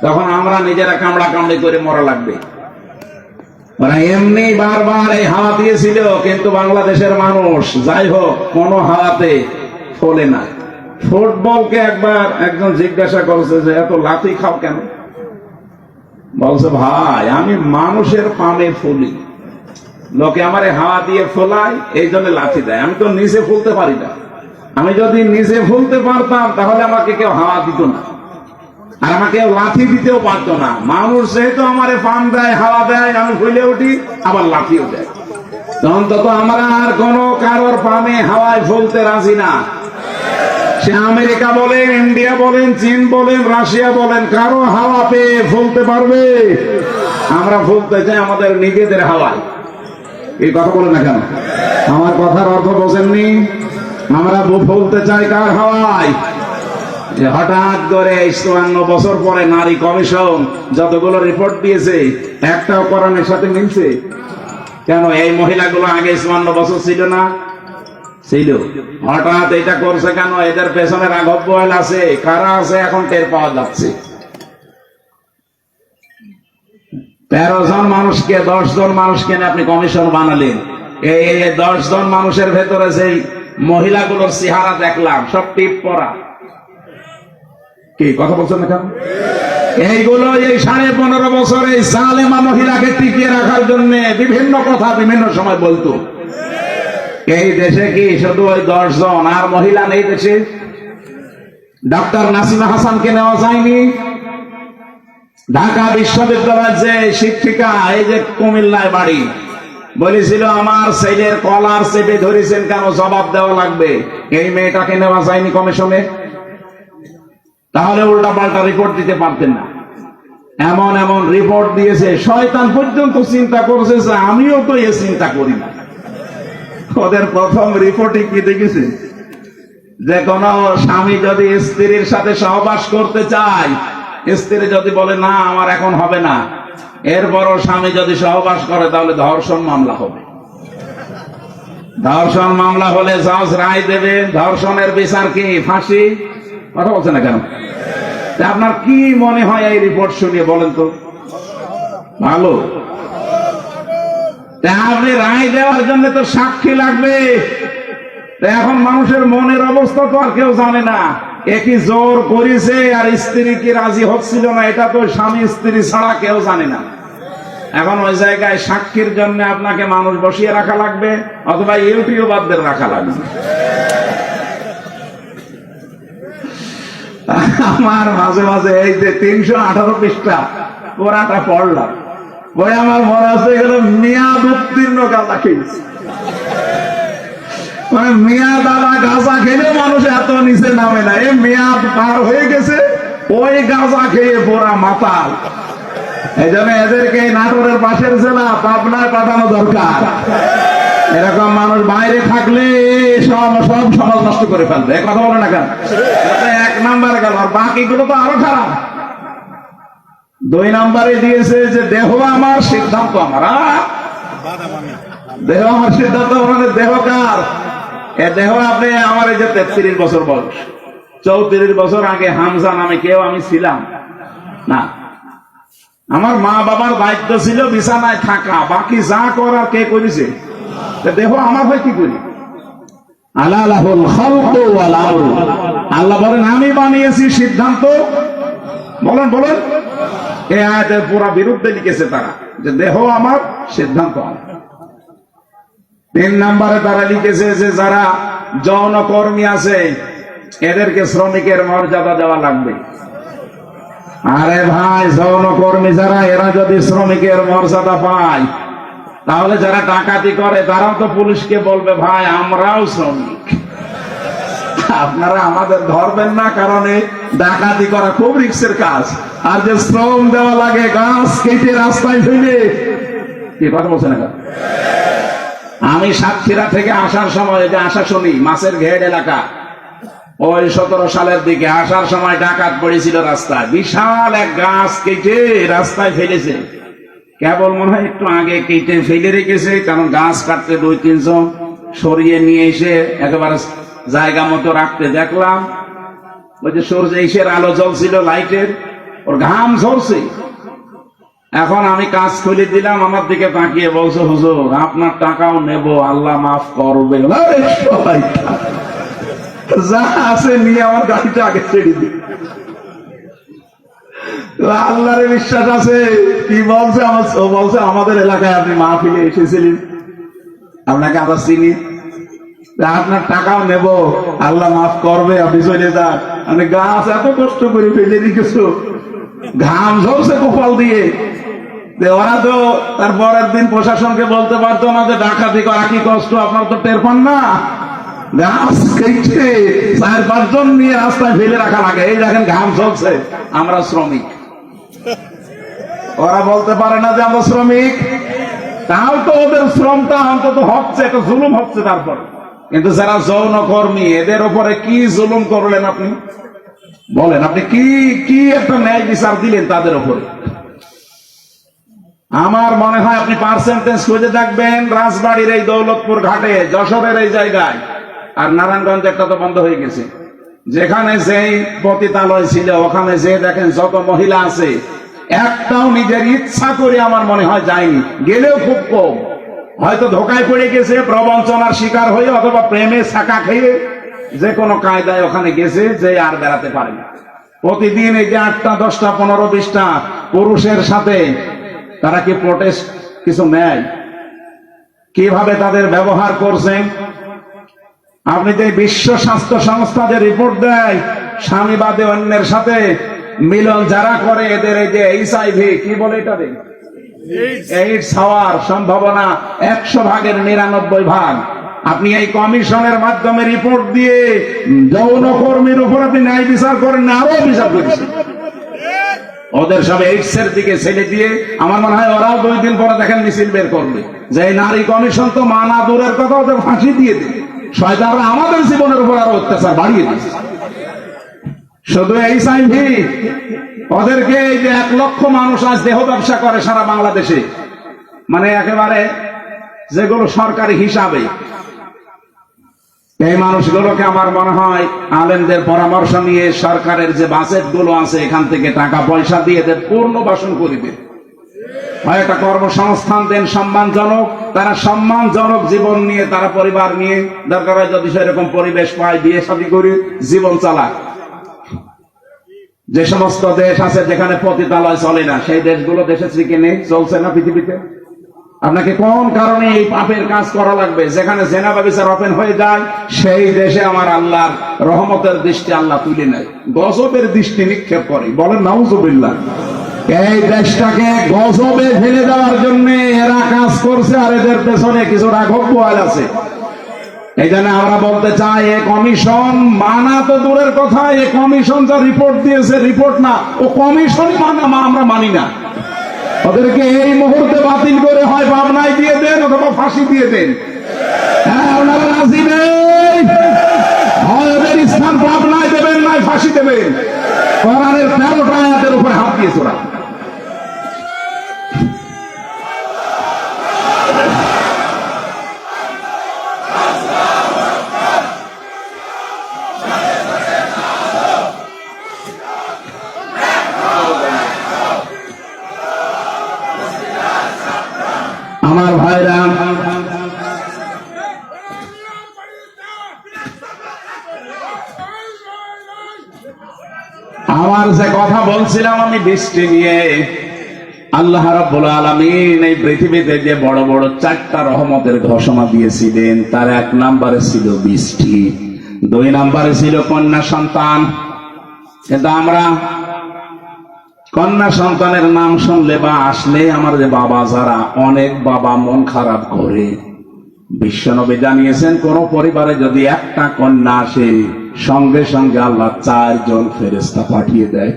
তখন আমরা নিজেরা কামড়া কামড়ি করে মরা লাগবে। ওরা এমনি বারবার এই হাওয়া দিয়েছিল, কিন্তু বাংলাদেশের মানুষ যাই হোক কোন হাওয়াতে ফলে না। ফুটবলকে একবার একজন জিজ্ঞাসা করছে যে এত লাথি খাও কেন? বলছে ভাই আমি মানুষের পামে ফুলি, লোকে আমার হাওয়া দিয়ে ফোলায়, এই জন্য লাথি দেয়। আমি তো নিচে ফুলতে পারি না। আমি যদি নিচে ফুলতে পারতাম তাহলে আমাকে কেউ হাওয়া দিত না, আর আমাকে লাথি দিতেও পারতো না। মানুষ যেহেতু আমারে পাম দেয়, হাওয়া দেয়, আমি ফুলে উঠি, আবার লাথিও দেয়। অন্তত আমরা আর কোন কারোর পামে হাওয়ায় ফুলতে রাজি না। সে আমেরিকা বলেন, ইন্ডিয়া বলেন, চীন বলেন, রাশিয়া বলেন, কারো হাওয়া পেয়ে ফুলতে পারবে? আমরা ফুলতে চাই আমাদের নিজেদের হাওয়ায়। এই কথা বলেন না কেন? আমার কথার অর্থ বোঝেননি? আমরা ফুলতে চাই কার হাওয়ায়? হঠাৎ করে 54 বছর পরে নারী কমিশন যতগুলো রিপোর্ট দিয়েছে, একটাও কোরআনের সাথে মিলছে কেন? এই মহিলাগুলো আগে 54 বছর ছিল না? ছিল। হঠাৎ এটা করছে কেন? এদের পেছনে রাঘব বোয়াল আছে। কারা আছে এখন টের পাওয়া যাচ্ছে। 13 জন মানুষকে, 10 জন মানুষকে আপনি কমিশন বানালেন। এই 10 জন মানুষের ভেতরে সেই মহিলাগুলোর চেহারা দেখলাম, সব টিপ পরা। কি কথা বলছেন না কেন? এইগুলো এই 15.5 বছর এই জালেমা মহিলাকে টিকিয়ে রাখার জন্য বিভিন্ন কথা বিভিন্ন সময় বলতো। এই দেশে কি শুধু ওই 10 জন আর মহিলা নেই দেশে? ডক্টর নাসিমা হাসানকে নেওয়া যায়নি? ঢাকা বিশ্ববিদ্যালয়ের যে শিক্ষিকা, এই যে কুমিল্লায় বাড়ি, বলেছিল আমার ছেলের কলার চেপে ধরেছেন কেন, জবাব দেওয়া লাগবে। এই মেয়েটাকে নেওয়া যায়নি কমিশনে? তাহলে উল্টা পাল্টা রিপোর্ট দিতে পারতেন না। এমন এমন রিপোর্ট দিয়েছে, শয়তান পর্যন্ত চিন্তা করছে যে আমিও তো এ চিন্তা করি না। ওদের প্রথম রিপোর্টে কি দেখেছে? যে কোন স্বামী যদি স্ত্রীর সাথে সহবাস করতে চায়, স্ত্রী যদি বলে না আমার এখন হবে না, এরপরও স্বামী যদি সহবাস করে তাহলে ধর্ষণ মামলা হবে। ধর্ষণ মামলা হলে জজ রায় দেবে। ধর্ষণের বিচার কি? ফাঁসি। কথা বলছে না কেন? আপনার কি মনে হয় এই রিপোর্ট শুনিয়ে বলেন তো? ভালো। আপনি রায় দেওয়ার জন্য তো সাক্ষী লাগবে। এখন মানুষের মনের অবস্থা তো আর কেউ জানে না। একই জোর করেছে আর স্ত্রী কি রাজি হচ্ছিল না, এটা তো স্বামী স্ত্রী ছাড়া কেউ জানে না। এখন ওই জায়গায় সাক্ষীর জন্য আপনাকে মানুষ বসিয়ে রাখা লাগবে, অথবা ইউটিউবারদের রাখা লাগবে। আমার মাঝে মাঝে এই যে 318 পৃষ্ঠা পুরাটা পড়লাম, বই আমার মনে হচ্ছে এগুলো মেয়াদ উত্তীর্ণ গাঁজা খেয়েছে। মানে মেয়াদ আলা গাঁজা খেলে মানুষ এত নিচে নামে না। এই মেয়াদ পার হয়ে গেছে, ওই গাঁজা খেয়ে পোড়া মাতাল। এই জন্য এদেরকে নাটোরের পাশের জেলা পাবনায় পাঠানো দরকার। এরকম মানুষ বাইরে থাকলে সব সমাজ নষ্ট করে ফেলবে। কথা বলে না কেন? 1 নাম্বার গেল, আর বাকিগুলো তো আরো খারাপ। 2 নাম্বারে দিয়েছে যে দেহ আমার সিদ্ধান্ত আমার। দেহ আমার সিদ্ধান্ত, মানে দেহ কার? এ দেহ আপনি আমার এই যে 33 বছর বয়স, 34 বছর আগে হামজা নামে কেউ আমি ছিলাম না। আমার মা বাবার দায়িত্ব ছিল বিছানায় থাকা, বাকি যা করার কে করেছে? দেহ আমার হয় কি করি? আল্লাহ বলেন আমি বানিয়েছি, সিদ্ধান্ত বলেন বলেন। এই আয়াতের পুরা বিরুদ্ধে লিখেছে তারা, যে দেহ আমার সিদ্ধান্ত আমার। 3 নাম্বারে তারা লিখেছে যে যারা যৌনকর্মী আছে এদেরকে শ্রমিকের মর্যাদা দেওয়া লাগবে। আরে ভাই, যৌনকর্মী যারা, এরা যদি শ্রমিকের মর্যাদা পায়, তাহলে যারা ডাকাতি করে তারাও তো পুলিশকে বলবে ভাই আমরাও শ্রমিক, আপনারা আমাদের ধরবেন না, কারণ এই ডাকাতি করা খুব রিস্কের কাজ। আর যে শ্রম দেওয়া লাগে গাছ কেটে রাস্তায় ফেলে, কি কথা বলছে না? আমি সাতক্ষীরা থেকে আসার সময়, যে আশাশুনি মাছের ঘের এলাকা, ওই 17 সালের দিকে আসার সময় ডাকাত পড়েছিল রাস্তায়। বিশাল এক গাছ কেটে রাস্তায় ফেলেছে। কেবল মনে হয় একটু আগে কেটে ফেলে রেখেছে, কারণ গাছ কাটতে 2-3 জন সরিয়ে নিয়ে এসে একেবারে জায়গা মতো রাখতে দেখলাম। ওই যে সূর্য ইসের আলো জ্বলছিল লাইটের, ওর ঘাম ঝরছে। এখন আমি কাজ খুলে দিলাম, আমার দিকে তাকিয়ে বলছে, হুজুর আপনার টাকাও নেব, আল্লাহ মাফ করবে। যা আছে নিয়ে আমার গাড়িটা আগে ছেড়ে দিই। আল্লাহরে বিশ্বাস আছে। কি বলছে? বলছে আমাদের এলাকায় আপনি মাহফিলে এসেছিলেন, আপনাকে আবার চিনি, আপনার টাকাও নেব, আল্লাহ মাফ করবে, আপনি চলে যান। মানে গাছ এত কষ্ট করে ফেলে রেখেছো, ঘাম ঝরছে কপাল দিয়ে। ওরা তো তার পরের দিন প্রশাসনকে বলতে পারতো না যে ডাকাতি করা কি কষ্ট, আপনার তো টের পান না। গাছ কেটে 4-5 জন নিয়ে রাস্তায় ফেলে রাখা লাগে, এই দেখেন ঘাম ঝরছে, আমরা শ্রমিক। ওরা বলতে পারে না যে আমরা শ্রমিক, তাও তো ওদের শ্রমটা অন্তত হচ্ছে, একটা জুলুম হচ্ছে। তারপর কিন্তু যারা যৌন কর্মী, এদের উপরে কি জুলুম করলেন আপনি? বলেন, আপনি কি কি একটা ন্যায় বিচার দিলেন তাদের উপরে? আমার মনে হয় আপনি পার্সেন্টেজ খুঁজে দেখবেন, রাজবাড়ির এই দৌলতপুর ঘাটে, যশোরের এই জায়গায়, আর নারায়ণগঞ্জ একটা তো বন্ধ হয়ে গেছে, যেখানে যেই পতিতালয় ছিল ওখানে যে দেখেন যত মহিলা আছে, একটাও নিজের ইচ্ছা করে আমার মনে হয় যায়নি, গেলেও খুব কম। হয়তো ধোকায় পড়ে গেছে, প্রবঞ্চনার শিকার হয়ে, অথবা প্রেমে ছাকা খেয়ে যে কোনো কায়দায় ওখানে গেছে, যে আর বেড়াতে পারে না। প্রতিদিন এই যে 8টা 10টা 15 20টা পুরুষের সাথে তারা কি প্রোটেস্ট কিছু নেয়? কিভাবে তাদের ব্যবহার করছেন? আপনি যে বিশ্ব স্বাস্থ্য সংস্থা যে রিপোর্ট দেয়, স্বামী বাদে অন্যের সাথে মিলন যারা করে, এদের এই যে HIV কি বলে এটারে, এইডস হওয়ার সম্ভাবনা 100 ভাগের 99 ভাগ। আপনি এই কমিশনের মাধ্যমে রিপোর্ট দিয়ে যৌনকর্মীর উপর আপনি ন্যায় বিচার করেন না, আরো বিচার করছেন। ওদের সব এইডস এর দিকে ছেড়ে দিয়ে আমার মনে হয় ওরাও 2 দিন পরে দেখেন মিছিল বের করবে যে নারী কমিশন তো মানা দূরের কথা, ওদের ফাঁসি দিয়ে দেবে। শয়তানরা আমাদের জীবনের উপর আরো অত্যাচার বাড়িয়ে দিচ্ছে। শুধু HIV, ওদেরকে এই যে 1 লক্ষ মানুষ আজ দেহ ব্যবসা করে সারা বাংলাদেশে, মানে একেবারে যেগুলো সরকারি হিসাবে, এই মানুষগুলোকে আমার মনে হয় আলেমদের পরামর্শ নিয়ে সরকারের যে বাজেট গুলো আছে এখান থেকে টাকা পয়সা দিয়ে এদের পুনর্বাসন করে দেন, হয় একটা কর্মসংস্থান দেন সম্মানজনক, তারা সম্মানজনক জীবন নিয়ে, তারা পরিবার নিয়ে, দরকার হয় যদি সেরকম পরিবেশ পায় বিয়ে শাদী করে জীবন চালায়। যে সমস্ত দেশ আছে যেখানে পতিতালয় চলে না, সেই দেশগুলো দেশে থেকে নেই, চলছে না পৃথিবীতে। আপনাকে কোন কারণে এই পাপের কাজ করা লাগবে? যেখানে জেনা ব্যভিচার ওপেন হয়ে যায়, সেই দেশে আমার আল্লাহর রহমতের দৃষ্টি আল্লাহ তুলে নেয়, গজবের দৃষ্টি নিক্ষেপ করে। বলেন নাউজুবিল্লাহ। এই দেশটাকে গজবে ফেলে দেওয়ার জন্য এরা কাজ করছে, আর এদের পেছনে কিছু রাঘব বোয়াল আছে। এই জন্য আমরা বলতে চাই, এ কমিশন মানা তো দূরের কথা, এ কমিশন যা রিপোর্ট দিয়েছে, রিপোর্ট না, ও কমিশন আমরা মানি না। ওদেরকে এই মুহূর্তে বাতিল করে হয় পাবনায় দিয়ে দেন অথবা ফাঁসি দিয়ে দেন। হ্যাঁ, ওনারা রাজি নেই, হয় ওদের স্থান পাবনায় দেবেন, নয় ফাঁসি দেবেন। কোরআনের 13টা আয়াতের উপর হাত দিয়েছে ওরা। আমার ভাইরা, আমার যে কথা বলছিলাম আমি বৃষ্টি নিয়ে, আল্লাহ রাব্বুল আলামিন এই পৃথিবীতে যে বড় বড় 4টা রহমতের ঘোষণা দিয়েছিলেন, তার 1 নম্বরে ছিল বৃষ্টি, 2 নম্বরে ছিল কন্যা সন্তান। কিন্তু আমরা কন্যা সন্তানের নাম শুনলে বা আসলে আমার যে বাবা যারা, অনেক বাবা মন খারাপ করে। বিশ্বনবী জানিয়েছেন, কোন পরিবারে যদি 1টা কন্যা আসে, সঙ্গে সঙ্গে আল্লাহ 4 জন ফেরেশতা পাঠিয়ে দেয়।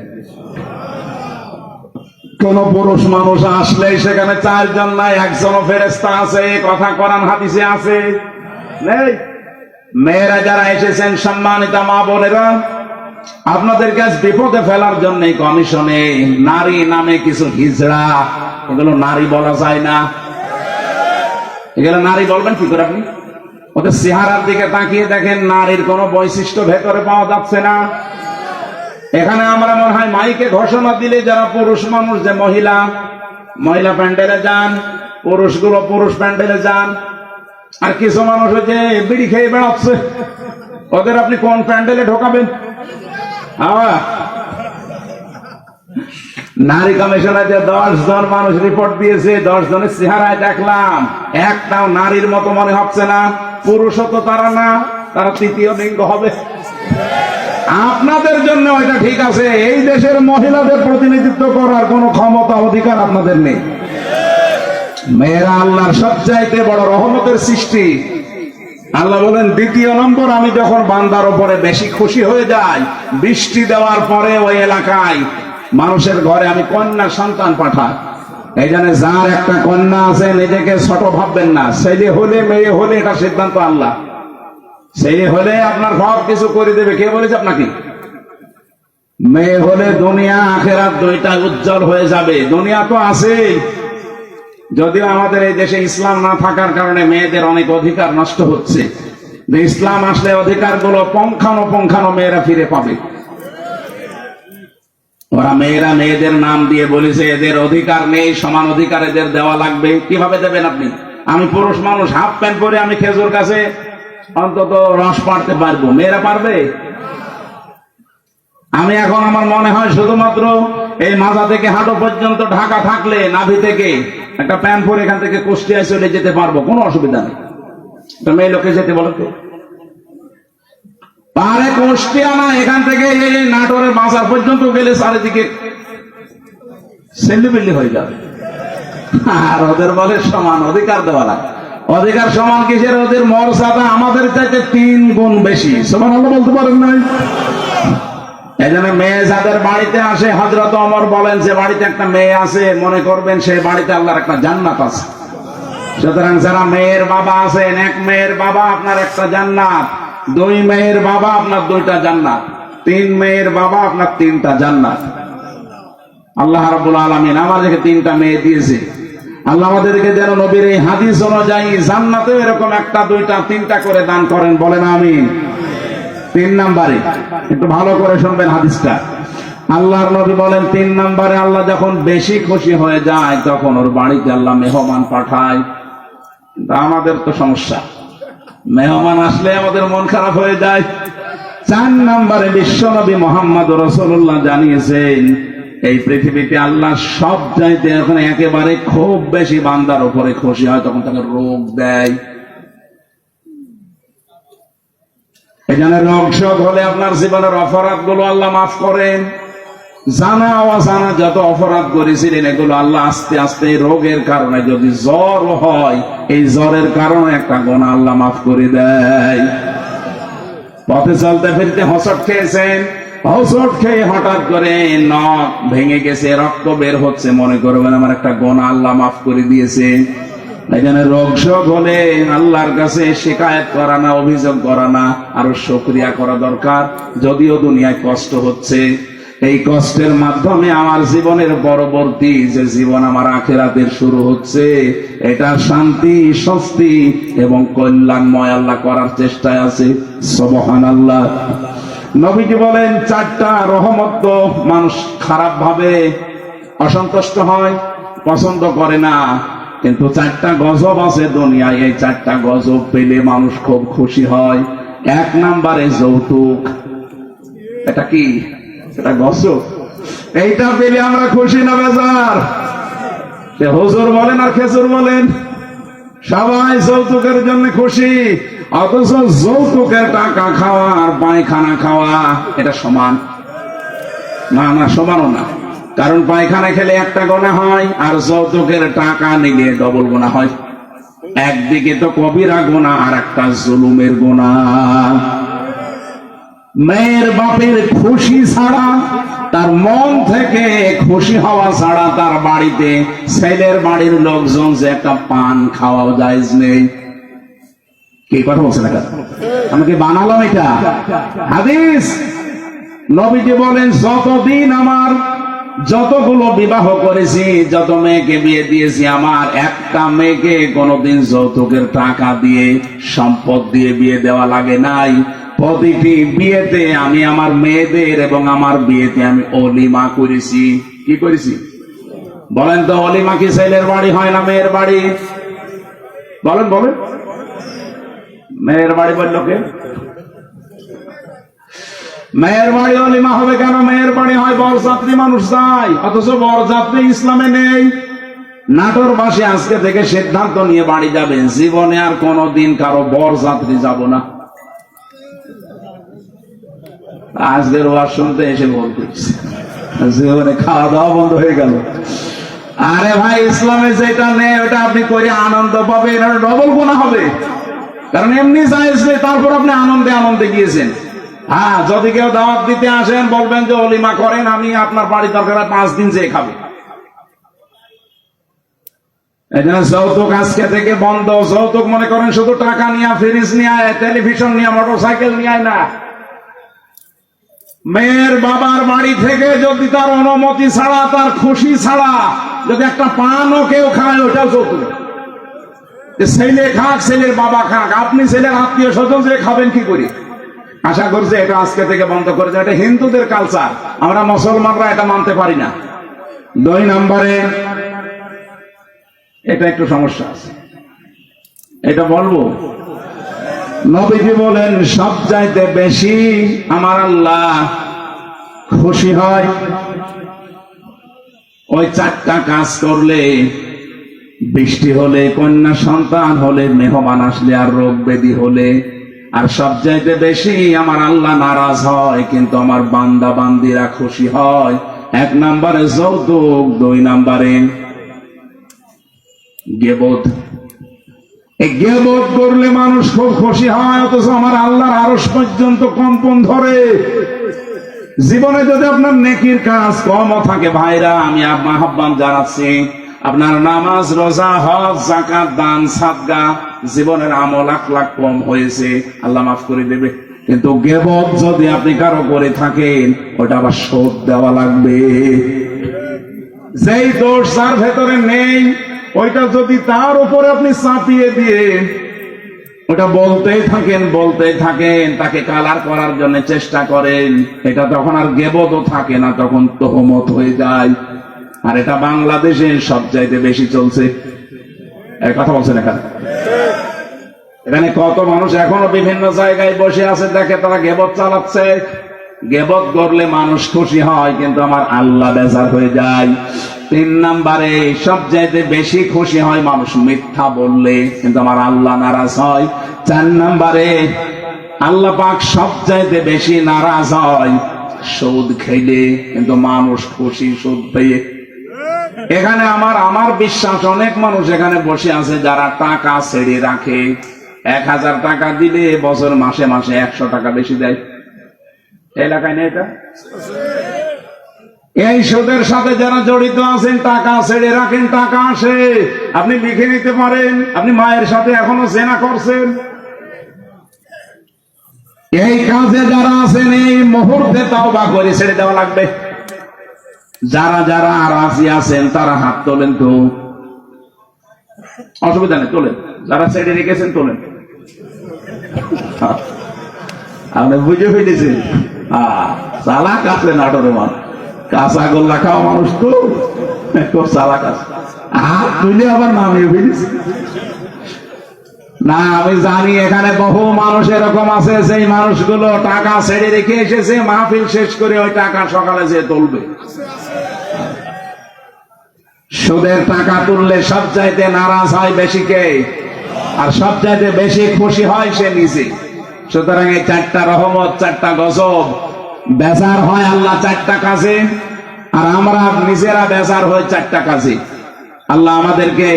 কোন পুরুষ মানুষ আসলেই সেখানে 4 জন নাই, 1 জন ফেরেশতা আছে। কথা কোরআন হাদিসে আছে, নেই? মেয়েরা যারা এসেছেন, সম্মানিতা মা বোনেরা, আপনাদের কাছে বিপদে ফেলার জন্য কমিশনে নারী নামে কিছু হিজড়া, এগুলো নারী বলা যায় না। এগুলো নারী বলবেন কি করে আপনি? ওদের চেহারার দিকে তাকিয়ে দেখেন, নারীর কোন বৈশিষ্ট্য ভেতরে পাওয়া যাচ্ছে না। এখানে আমরা মনে হয় মাইকে ঘোষণা দিলে যারা পুরুষ মানুষ যে মহিলা মহিলা প্যান্ডেলে যান, পুরুষগুলো পুরুষ প্যান্ডেলে যান, আর কিছু মানুষ হচ্ছে বিড়ি খেয়ে বেড়াচ্ছে, ওদের আপনি কোন প্যান্ডেলে ঢোকাবেন? নারী কমিশনে যে 10 জন মানুষ রিপোর্ট দিয়েছে, 10 জনের চেহারায় দেখলাম একটাও নারীর মতো মনে হচ্ছে না। পুরুষও তো তারা না, তারা তৃতীয় লিঙ্গ হবে। আপনাদের জন্য এটা ঠিক আছে, এই দেশের মহিলাদের প্রতিনিধিত্ব করার কোনো ক্ষমতা অধিকার আপনাদের নেই। মেয়েরা আল্লাহর সবচাইতে বড় রহমতের সৃষ্টি। আল্লাহ বলেন, দ্বিতীয় নম্বর, আমি যখন বান্দার উপরে বেশি খুশি হয়ে যাই, বৃষ্টি দেওয়ার পরে ওই এলাকায় মানুষের ঘরে আমি কন্যা সন্তান পাঠাই। এই জন্য যার একটা কন্যা আছে নিজেকে ছোট ভাববেন না। ছেলে হলে মেয়ে হলে এটা সিদ্ধান্ত আল্লাহ। ছেলে হলে আপনার সব কিছু করে দেবে, কে বলেছে আপনাকে? মেয়ে হলে দুনিয়া আখেরাত দুইটা উজ্জ্বল হয়ে যাবে। দুনিয়া তো আছেই, যদিও আমাদের এই দেশে ইসলাম না থাকার কারণে মেয়েদের অনেক অধিকার নষ্ট হচ্ছে। ইসলাম আসলে অধিকারগুলো পঙ্খানো মেয়েরা ফিরে পাবে। ওরা মেয়েরা মেয়েদের নাম দিয়ে বলেছে এদের অধিকার নেই, সমান অধিকার এদের দেওয়া লাগবে। কিভাবে দেবেন আপনি? আমি পুরুষ মানুষ, হাফ প্যান্ট পরে আমি খেজুর গাছে অন্তত রস পাড়তে পারবো, মেয়েরা পারবে? আমি এখন আমার মনে হয় শুধুমাত্র এই মাথা থেকে হাঁটু পর্যন্ত ঢাকা থাকলে নাভি থেকে একটা প্যান্ট পরে এখান থেকে কুষ্টিয়ায় চলে যেতে পারবো, কোনো অসুবিধা নেই। মেয়ে লোকে যেতে বলো তো পারে? কুষ্টিয়া না, এখান থেকে এই নাটোরের বাজার পর্যন্ত গেলে চারিদিকে সেল্লিবিল্লি হয়ে যাবে। আর ওদের বলে সমান অধিকার দেওয়া লাগে। অধিকার সমান কিসের? ওদের মর্যাদা আমাদের চাইতে 3 গুণ বেশি। সুবহানাল্লাহ বলতে পারেন নাই? এই জন্য মেয়ে যাদের বাড়িতে আসে, হযরত ওমর বলেন যে বাড়িতে একটা মেয়ে আছে, মনে করবেন সেই বাড়িতে আল্লাহর একটা জান্নাত আছে। সুতরাং যারা মেয়ের বাবা আছেন, 1 মেয়ের বাবা আপনার একটা জান্নাত, 2 মেয়ের বাবা আপনার 2টা জান্নাত, 3 মেয়ের বাবা আপনার 3টা জান্নাত। আল্লাহ রাব্বুল আলামিন আমাদেরকে 3টা মেয়ে দিয়েছে। আল্লাহ আমাদেরকে যেন নবীর এই হাদিস অনুযায়ী জান্নাতে এরকম 1টা 2টা 3টা করে দান করেন, বলেন আমিন। 3 নম্বরে একটু ভালো করে শুনবেন হাদিসটা। আল্লাহর নবী বলেন 3 নম্বরে আল্লাহ যখন বেশি খুশি হয়ে যায় তখন ওর বাড়িতে আল্লাহ মেহমান পাঠায়। আমাদের তো সমস্যা, মেহমান আসলে আমাদের মন খারাপ হয়ে যায়। 4 নম্বরে বিশ্বনবী মুহাম্মদ রাসূলুল্লাহ জানিয়েছেন এই পৃথিবীতে আল্লাহ সব চাইতে এখন একেবারে খুব বেশি বান্দার উপরে খুশি হয় তখন তাকে রোগ দেয়। এখানে রোগ শোক হলে আপনার জীবনের অপরাধ গুলো আল্লাহ মাফ করেন। জানা অজানা যত অপরাধ করেছিলেন এগুলো আল্লাহ আস্তে আস্তে রোগের কারণে, যদি জ্বর হয় এই জ্বরের কারণে একটা গুনাহ আল্লাহ মাফ করে দেয়। পথে চলতে ফিরতে হোঁচট খেয়েছেন, হোঁচট খেয়ে হঠাৎ করে নখ ভেঙে গেছে, রক্ত বের হচ্ছে, মনে করবেন আমার একটা গুনাহ আল্লাহ মাফ করে দিয়েছে। এখানে রোগ শোক হলে আল্লাহর কাছে শিকায়ত করা না, অভিযোগ করা না, আরো শুকরিয়া করা দরকার। যদিও দুনিয়ায় কষ্ট হচ্ছে, এই কষ্টের মাধ্যমে আমার জীবনের পরবর্তী যে জীবন আমার আখিরাতের শুরু হচ্ছে, এটা শান্তি, স্বস্তি এবং কল্যাণময় আল্লাহ করার চেষ্টায় আছে। সুবহানাল্লাহ। নবীজি বলেন 4টা রহমত তো মানুষ খারাপ ভাবে অসন্তুষ্ট হয়, পছন্দ করে না, কিন্তু 4টা গজব আছে দুনিয়ায়। এই 4টা গজব পেলে মানুষ খুব খুশি হয়। 1 নম্বরে যৌতুক। এটা কি? এটা গজব। এইটা পেলে আমরা খুশি না বেজার? সে হুজুর বলেন আর খেজুর বলেন, সবাই যৌতুকের জন্য খুশি। অথচ যৌতুকের টাকা খাওয়া আর পায়খানা খাওয়া এটা সমান না? না, সমানও না। কারণ পায়খানা খেলে একটা গুনাহ হয়, আর যৌতুকের টাকা নিলে ডবল গুনাহ হয়। একদিকে তো কবিরা গুনাহ, আর একটা জুলুমের গুনাহ। মেয়ের বাপের খুশি ছাড়া, তার মন থেকে খুশি হওয়া ছাড়া তার বাড়িতে ছেলের বাড়ির লোকজন যে একটা পান খাওয়াও জায়েজ নেই। কি কথা বলছেন? আমাকে বানালাম এটা হাদিস। নবীজি বলেন যতদিন আমার যতগুলো বিবাহ করেছি, যত মেয়েকে বিয়ে দিয়েছি, আমার একটা মেয়েকে কোনোদিন যৌতুকের টাকা দিয়ে, সম্পদ দিয়ে বিয়ে দেওয়া লাগে নাই। প্রতিটি বিয়েতে আমি আমার মেয়েদের এবং আমার বিয়েতে আমি অলিমা করেছি। কি করেছি বলেন তো? অলিমা কি ছেলের বাড়ি হয় না মেয়ের বাড়ি? বলেন বলেন। মেয়ের বাড়ি বলল কে? মেয়ের বাড়ি অলিমা হবে কেন? মেয়ের বাড়ি হয় বরযাত্রী মানুষ যায়, অথচ বরযাত্রী ইসলামে নেই। নাটোরবাসী আজকে থেকে সিদ্ধান্ত নিয়ে বাড়ি যাবেন, জীবনে আর কোনদিন কারো বরযাত্রী যাব না। আজকের ওয়াজ শুনতে এসে বলতেছি জীবনে খাওয়া দাওয়া বন্ধ হয়ে গেল। আরে ভাই, ইসলামে যেটা নেই ওটা আপনি করে আনন্দ পাবেন, আর ডবল গুনাহ হবে। কারণ এমনি জায়েজ নেই, তারপর আপনি আনন্দে আনন্দে গিয়েছেন। হ্যাঁ, যদি কেউ দাওয়াত দিতে আসেন বলবেন যে অলিমা করেন, আমি আপনার বাড়ি দরকার 5 দিন যেয়ে খাবে। যৌতুক আজকে থেকে বন্ধ। যৌতুক মনে করেন শুধু টাকা নিয়ে, ফ্রিজ নিয়ে, টেলিভিশন নিয়ে, মোটরসাইকেল নিয়ে না। মেয়ের বাবার বাড়ি থেকে যদি তার অনুমতি ছাড়া, তার খুশি ছাড়া যদি একটা পানও কেউ খায়, ওটাও যৌতুক। ছেলে খাক, ছেলের বাবা খাক, আপনি ছেলের আত্মীয় স্বজন যে খাবেন কি করে? আশা করছি এটা আজকে থেকে বন্ধ করে দেয়। এটা হিন্দুদের কালচার, আমরা মুসলমানরা এটা মানতে পারি না। 2 নম্বরে এটা একটু সমস্যা আছে, এটা বলবো। নবীজি বলেন সবচাইতে বেশি আমার আল্লাহ খুশি হয় ওই 4টা কাজ করলে: বৃষ্টি হলে, কন্যা সন্তান হলে, মেহমান আসলে, আর রোগ ব্যাধি হলে। আর সবচাইতে বেশি আমার আল্লাহ নারাজ হয় কিন্তু আমার বান্দা বান্দিরা খুশি হয়। 1 নম্বরে যৌতুক, 2 নম্বরে গীবত। এই গীবত করলে মানুষ খুব খুশি হয়, অথচ আমার আল্লাহর আরশ পর্যন্ত কম্পন ধরে। জীবনে যদি আপনার নেকির কাজ কমও থাকে, ভাইরা আমি আহ্বান জানাচ্ছি, আপনার নামাজ, রোজা, হজ, যাকাত, দান, সাদকা, জীবনের আমল 1 লাখ কম হয়েছে, আল্লাহ মাফ করে দেবে। কিন্তু গীবত যদি আপনি কারো করে থাকেন, ওটা আবার শোধ দেওয়া লাগবে। যেই দোষ যার ভেতরে নেই, ওইটা যদি তার উপরে আপনি চাপিয়ে দিয়ে ওটা বলতেই থাকেন, তাকে কালার করার জন্য চেষ্টা করেন, এটা তখন আর গীবতও থাকে না, তখন তোহমত হয়ে যায়। আর এটা বাংলাদেশে সবচাইতে বেশি চলছে। এই কথা বলছেন এখানে কত মানুষ এখনো বিভিন্ন জায়গায় বসে আছে, দেখে তারা গীবত চালাচ্ছে। গীবত করলে মানুষ খুশি হয় কিন্তু আমার আল্লাহ বেজার হয়ে যায়। 3 নম্বরে সবচাইতে বেশি খুশি হয় মানুষ মিথ্যা বললে, কিন্তু আমার আল্লাহ নারাজ হয়। 4 নম্বরে আল্লাহ পাক সবচাইতে বেশি নারাজ হয় সুদ খেলে, কিন্তু মানুষ খুশি সুদ পেয়ে। এখানে আমার বিশ্বাস অনেক মানুষ এখানে বসে আছে যারা টাকা ছেড়ে রাখে। 1000 টাকা দিলে বছর মাসে মাসে 100 টাকা বেশি দেয়। এলাকায় নেই এটা? এই সুদের সাথে যারা জড়িত আছেন, টাকা ছেড়ে রাখেন, টাকা আসে, আপনি লিখে নিতে পারেন আপনি মায়ের সাথে এখনো জেনা করছেন। এই কাজে যারা আছেন এই মুহূর্তে তাওবা করে ছেড়ে দেওয়া লাগবে। যারা যারা রাজি আছেন তারা হাত তোলেন তো, অসুবিধা নেই, তোলেন। যারা ছেড়ে রেখেছেন তোলেন। আপনি বুঝে ফেলেছেন, চালাক আছে নাটোরে মানুষ, কাঁচা গোল্লা খাওয়া মানুষ তো খুব চালাক আছে। হাত তুলে আবার নামিয়ে ফেলেছে। না, আমি জানি এখানে বহু মানুষ এরকম আছে, সেই মানুষগুলো টাকা ছেড়ে রেখে এসেছে, মাহফিল শেষ করে ওই টাকা সকালে যে তুলবে। সুদের টাকা তুললে সবচাইতে নারাজ হয় বেশি কে? আর সবচাইতে বেশি খুশি হয় সে নিজে। সুতরাং এই 4টা রহমত, 4টা গজব, বেজার হয় আল্লাহ 4টা কাজে, আর আমরা নিজেরা বেজার হই 4টা কাজে। আল্লাহ আমাদেরকে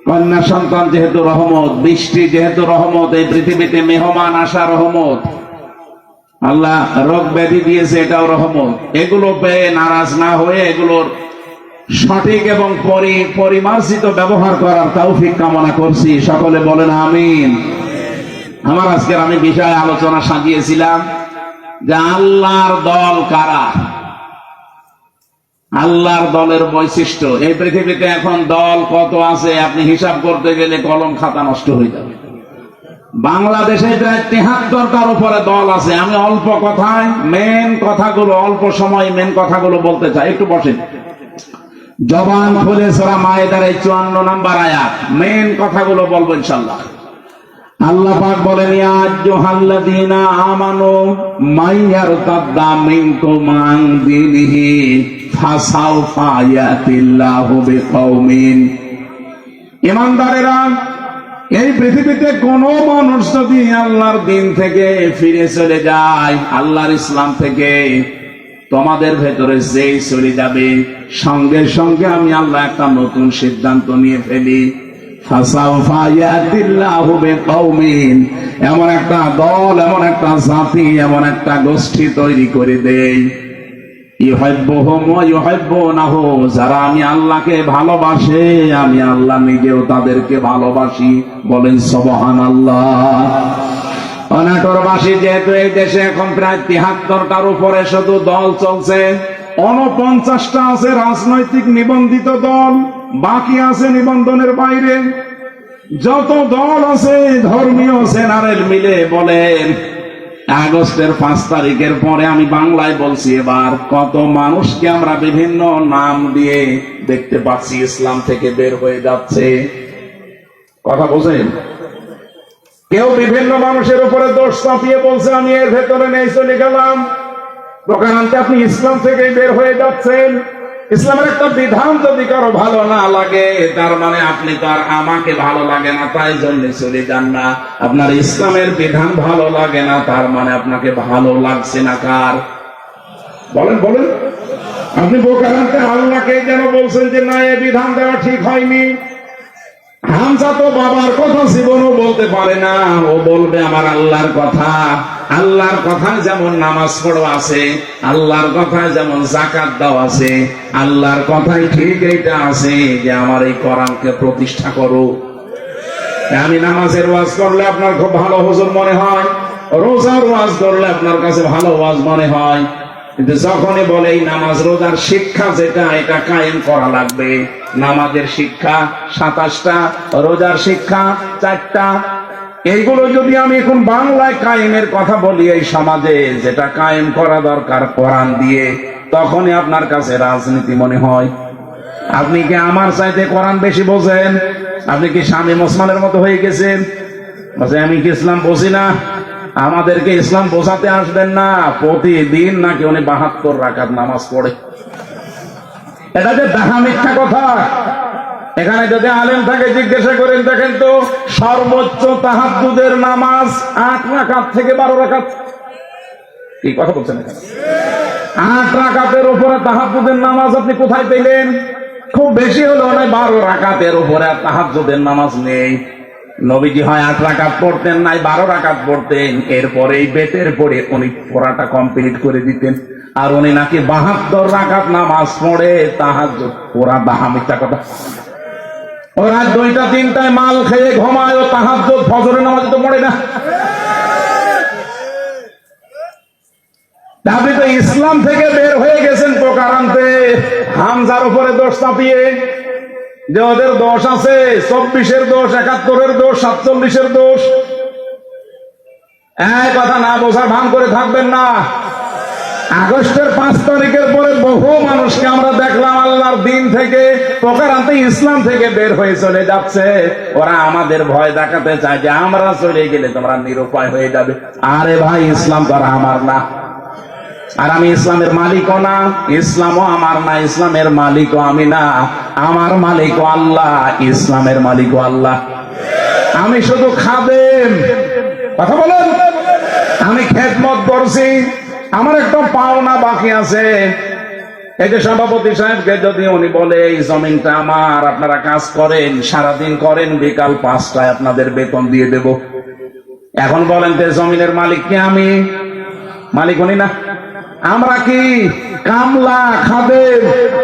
কন্যা সন্তান যেহেতু রহমত, বৃষ্টি যেহেতু রহমত, এই পৃথিবীতে মেহমান আসা রহমত, আল্লাহ রোগ ব্যাধি দিয়েছে এটাও রহমত। এগুলো পেয়ে নারাজ না হয়ে এগুলোর সঠিক এবং পরিমার্জিত ব্যবহার করার তৌফিক কামনা করছি। সকলে বলেন আমিন। আমার আজকের আমি বিষয়ে আলোচনা সাজিয়েছিলাম যে আল্লাহর দল কারা, আল্লাহর দলের বৈশিষ্ট্য। এই পৃথিবীতে এখন দল কত আছে আপনি হিসাব করতে গেলে কলম খাতা নষ্ট হয়ে যাবে। বাংলাদেশে প্রায় 73টার উপরে দল আছে। আমি অল্প কথায় মেন কথাগুলো, অল্প সময় মেন কথাগুলো বলতে চাই। একটু বসেন, জবান খুলে সূরা মায়েদার 54 নম্বর আয়াত, মেন কথাগুলো বলবো ইনশাআল্লাহ। আল্লাহ পাক বলেন, ইয়া আইয়ুহাল্লাযীনা আমানু মাইয়ারতাদ্দা মিনকুম আন দীনিহি ফাসাউফা ইয়াতিল্লাহু বিকওমিন। ঈমানদারেরা, এই পৃথিবীতে কোন মানুষ যদি আল্লাহর দিন থেকে ফিরে চলে যায়, আল্লাহর ইসলাম থেকে, তোমাদের ভেতরে যেই চলে যাবে, সঙ্গে সঙ্গে আমি আল্লাহ একটা নতুন সিদ্ধান্ত নিয়ে ফেলি। ফাসাউফা ইয়াতিল্লাহু বিকওমিন, এমন একটা দল, এমন একটা জাতি, এমন একটা গোষ্ঠী তৈরি করে দেই, ইউহিব্বুহুম ওয়া ইউহিব্বুনাহু, যারা আমি আল্লাহকে ভালোবাসে, আমি আল্লাহ নিজেও তাদেরকে ভালোবাসি। বলেন সুবহানাল্লাহ। অনাটোরবাসী, যেহেতু এই দেশে এখন প্রায় 73টার উপরে শুধু দল চলছে, 49টা আছে রাজনৈতিক নিবন্ধিত দল, বাকি আছে নিবন্ধনের বাইরে। যত দল আছে ধর্মীয় জেনারেল মিলে বলেন, আগস্টের 5 তারিখের পরে, আমি বাংলায় বলছি, এবার কত মানুষকে আমরা বিভিন্ন নাম দিয়ে দেখতে পাচ্ছি ইসলাম থেকে বের হয়ে যাচ্ছে। কথা বোঝেন? কেউ বিভিন্ন মানুষের উপরে দোষ চাপিয়ে বলছে, আমি এর ভেতরে নেই, চলে গেলাম। প্রকারান্তে আপনি ইসলাম থেকে বের হয়ে যাচ্ছেন। ইসলামের একটা বিধান যদি কারো ভালো না লাগে, তার মানে আপনি তো আর আমাকে ভালো লাগে না তাই জন্য চলে যান না। আপনার ইসলামের বিধান ভালো লাগে না, তার মানে আপনাকে ভালো লাগছে না কার? বলেন বলেন। আপনি প্রকারান্তে আল্লাহকে যেন বলছেন যে না, এ বিধান দেওয়া ঠিক হয়নি। হামজা তো বাবার কথা জীবনও বলতে পারে না, ও বলবে আমার আল্লাহর কথা। আল্লাহর কথা যেমন নামাজ পড়ো আছে, আল্লাহর কথা যেমন যাকাত দাও আছে, আল্লাহর কথাই ঠিক এইটা আছে যে আমার এই কোরআনকে প্রতিষ্ঠা করো। আমি নামাজের ওয়াজ করলে আপনার খুব ভালো হুজুর মনে হয়, রোজার ওয়াজ করলে আপনার কাছে ভালো ওয়াজ মনে হয়, কিন্তু যখনই বলে এই নামাজ রোজার শিক্ষা যেটা, এটা কায়েম করা লাগবে। নামাজের শিক্ষা 27টা, রোজার শিক্ষা 4টা। এইগুলো যদি আমি এখন বাংলায় কায়েমের কথা বলি এই সমাজে, যেটা কায়েম করা দরকার কোরআন দিয়ে, তখনই আপনার কাছে রাজনীতি মনে হয়। আপনি কি আমার চাইতে কোরআন বেশি বোঝেন? আপনি কি শামীম ওসমানের মতো হয়ে গেছেন? আমি কি ইসলাম বুঝি না? আমাদেরকে ইসলাম বোঝাতে আসবেন না। প্রতিদিন নাকি উনি 72 রাকাত নামাজ পড়ে। এটা যে ডাহা মিথ্যা কথা। এখানে যদি আলেম থাকে জিজ্ঞাসা করেন, দেখেন তো সর্বোচ্চ তাহাজ্জুদের নামাজ 8 রাকাত থেকে 12 রাকাত। কি কথা বলছেন? এখানে 8 রাকাতের উপরে তাহাজ্জুদের নামাজ আপনি কোথায় পেলেন? খুব বেশি হলো না 12 রাকাতের উপরে তাহাজ্জুদের নামাজ নেই। নবীজি হয় 8 রাকাত পড়তেন, নাই 12 রাকাত পড়তেন। এরপরে এই বেতের পরে উনি পড়াটা কমপ্লিট করে দিতেন। আর উনি নাকি 72 রাকাত নামাজ পড়ে তাহাজ্জুদ। ওরা ডাহা মিথ্যা কথা। ওরা 2টা 3টায় মাল খেয়ে ঘুমায়, ও তাহাজ্জুদ ফজরের নামাজ তো পড়ে না। আপনি তো ইসলাম থেকে বের হয়ে গেছেন প্রকারান্তে হামজার উপরে দোষ চাপিয়ে, যে ওদের দোষ আছে, 24-এর দোষ, 71-এর দোষ, 47-এর দোষ। এক কথা না বোঝার ভান করে থাকবেন না। আগস্টের 5 তারিখের পরে বহু মানুষকে আমরা দেখলাম আল্লাহর দিন থেকে প্রকারান্তে ইসলাম থেকে বের হয়ে চলে যাচ্ছে। ওরা আমাদের ভয় দেখাতে চায় যে আমরা চলে গেলে তোমরা নিরুপায় হয়ে যাবে। আরে ভাই, ইসলাম তো আর আমার না, আর আমি ইসলামের মালিকও না, ইসলামও আমার না, ইসলামের মালিকও আমি না। আমার মালিকও আল্লাহ, ইসলামের মালিকও আল্লাহ। আমি শুধু খাদেম। কথা বলেন। আমি খেদমত করছি, আমার একটা পাওনা বাকি আছে। এই যে সভাপতি সাহেবকে যদি উনি বলে এই জমিনটা আমার, আপনারা কাজ করেন, সারাদিন করেন, বিকাল 5টায় আপনাদের বেতন দিয়ে দেব। এখন বলেন তো জমিনের মালিক কি আমি? মালিক উনি না। আমরা কি কামলা খাদেম,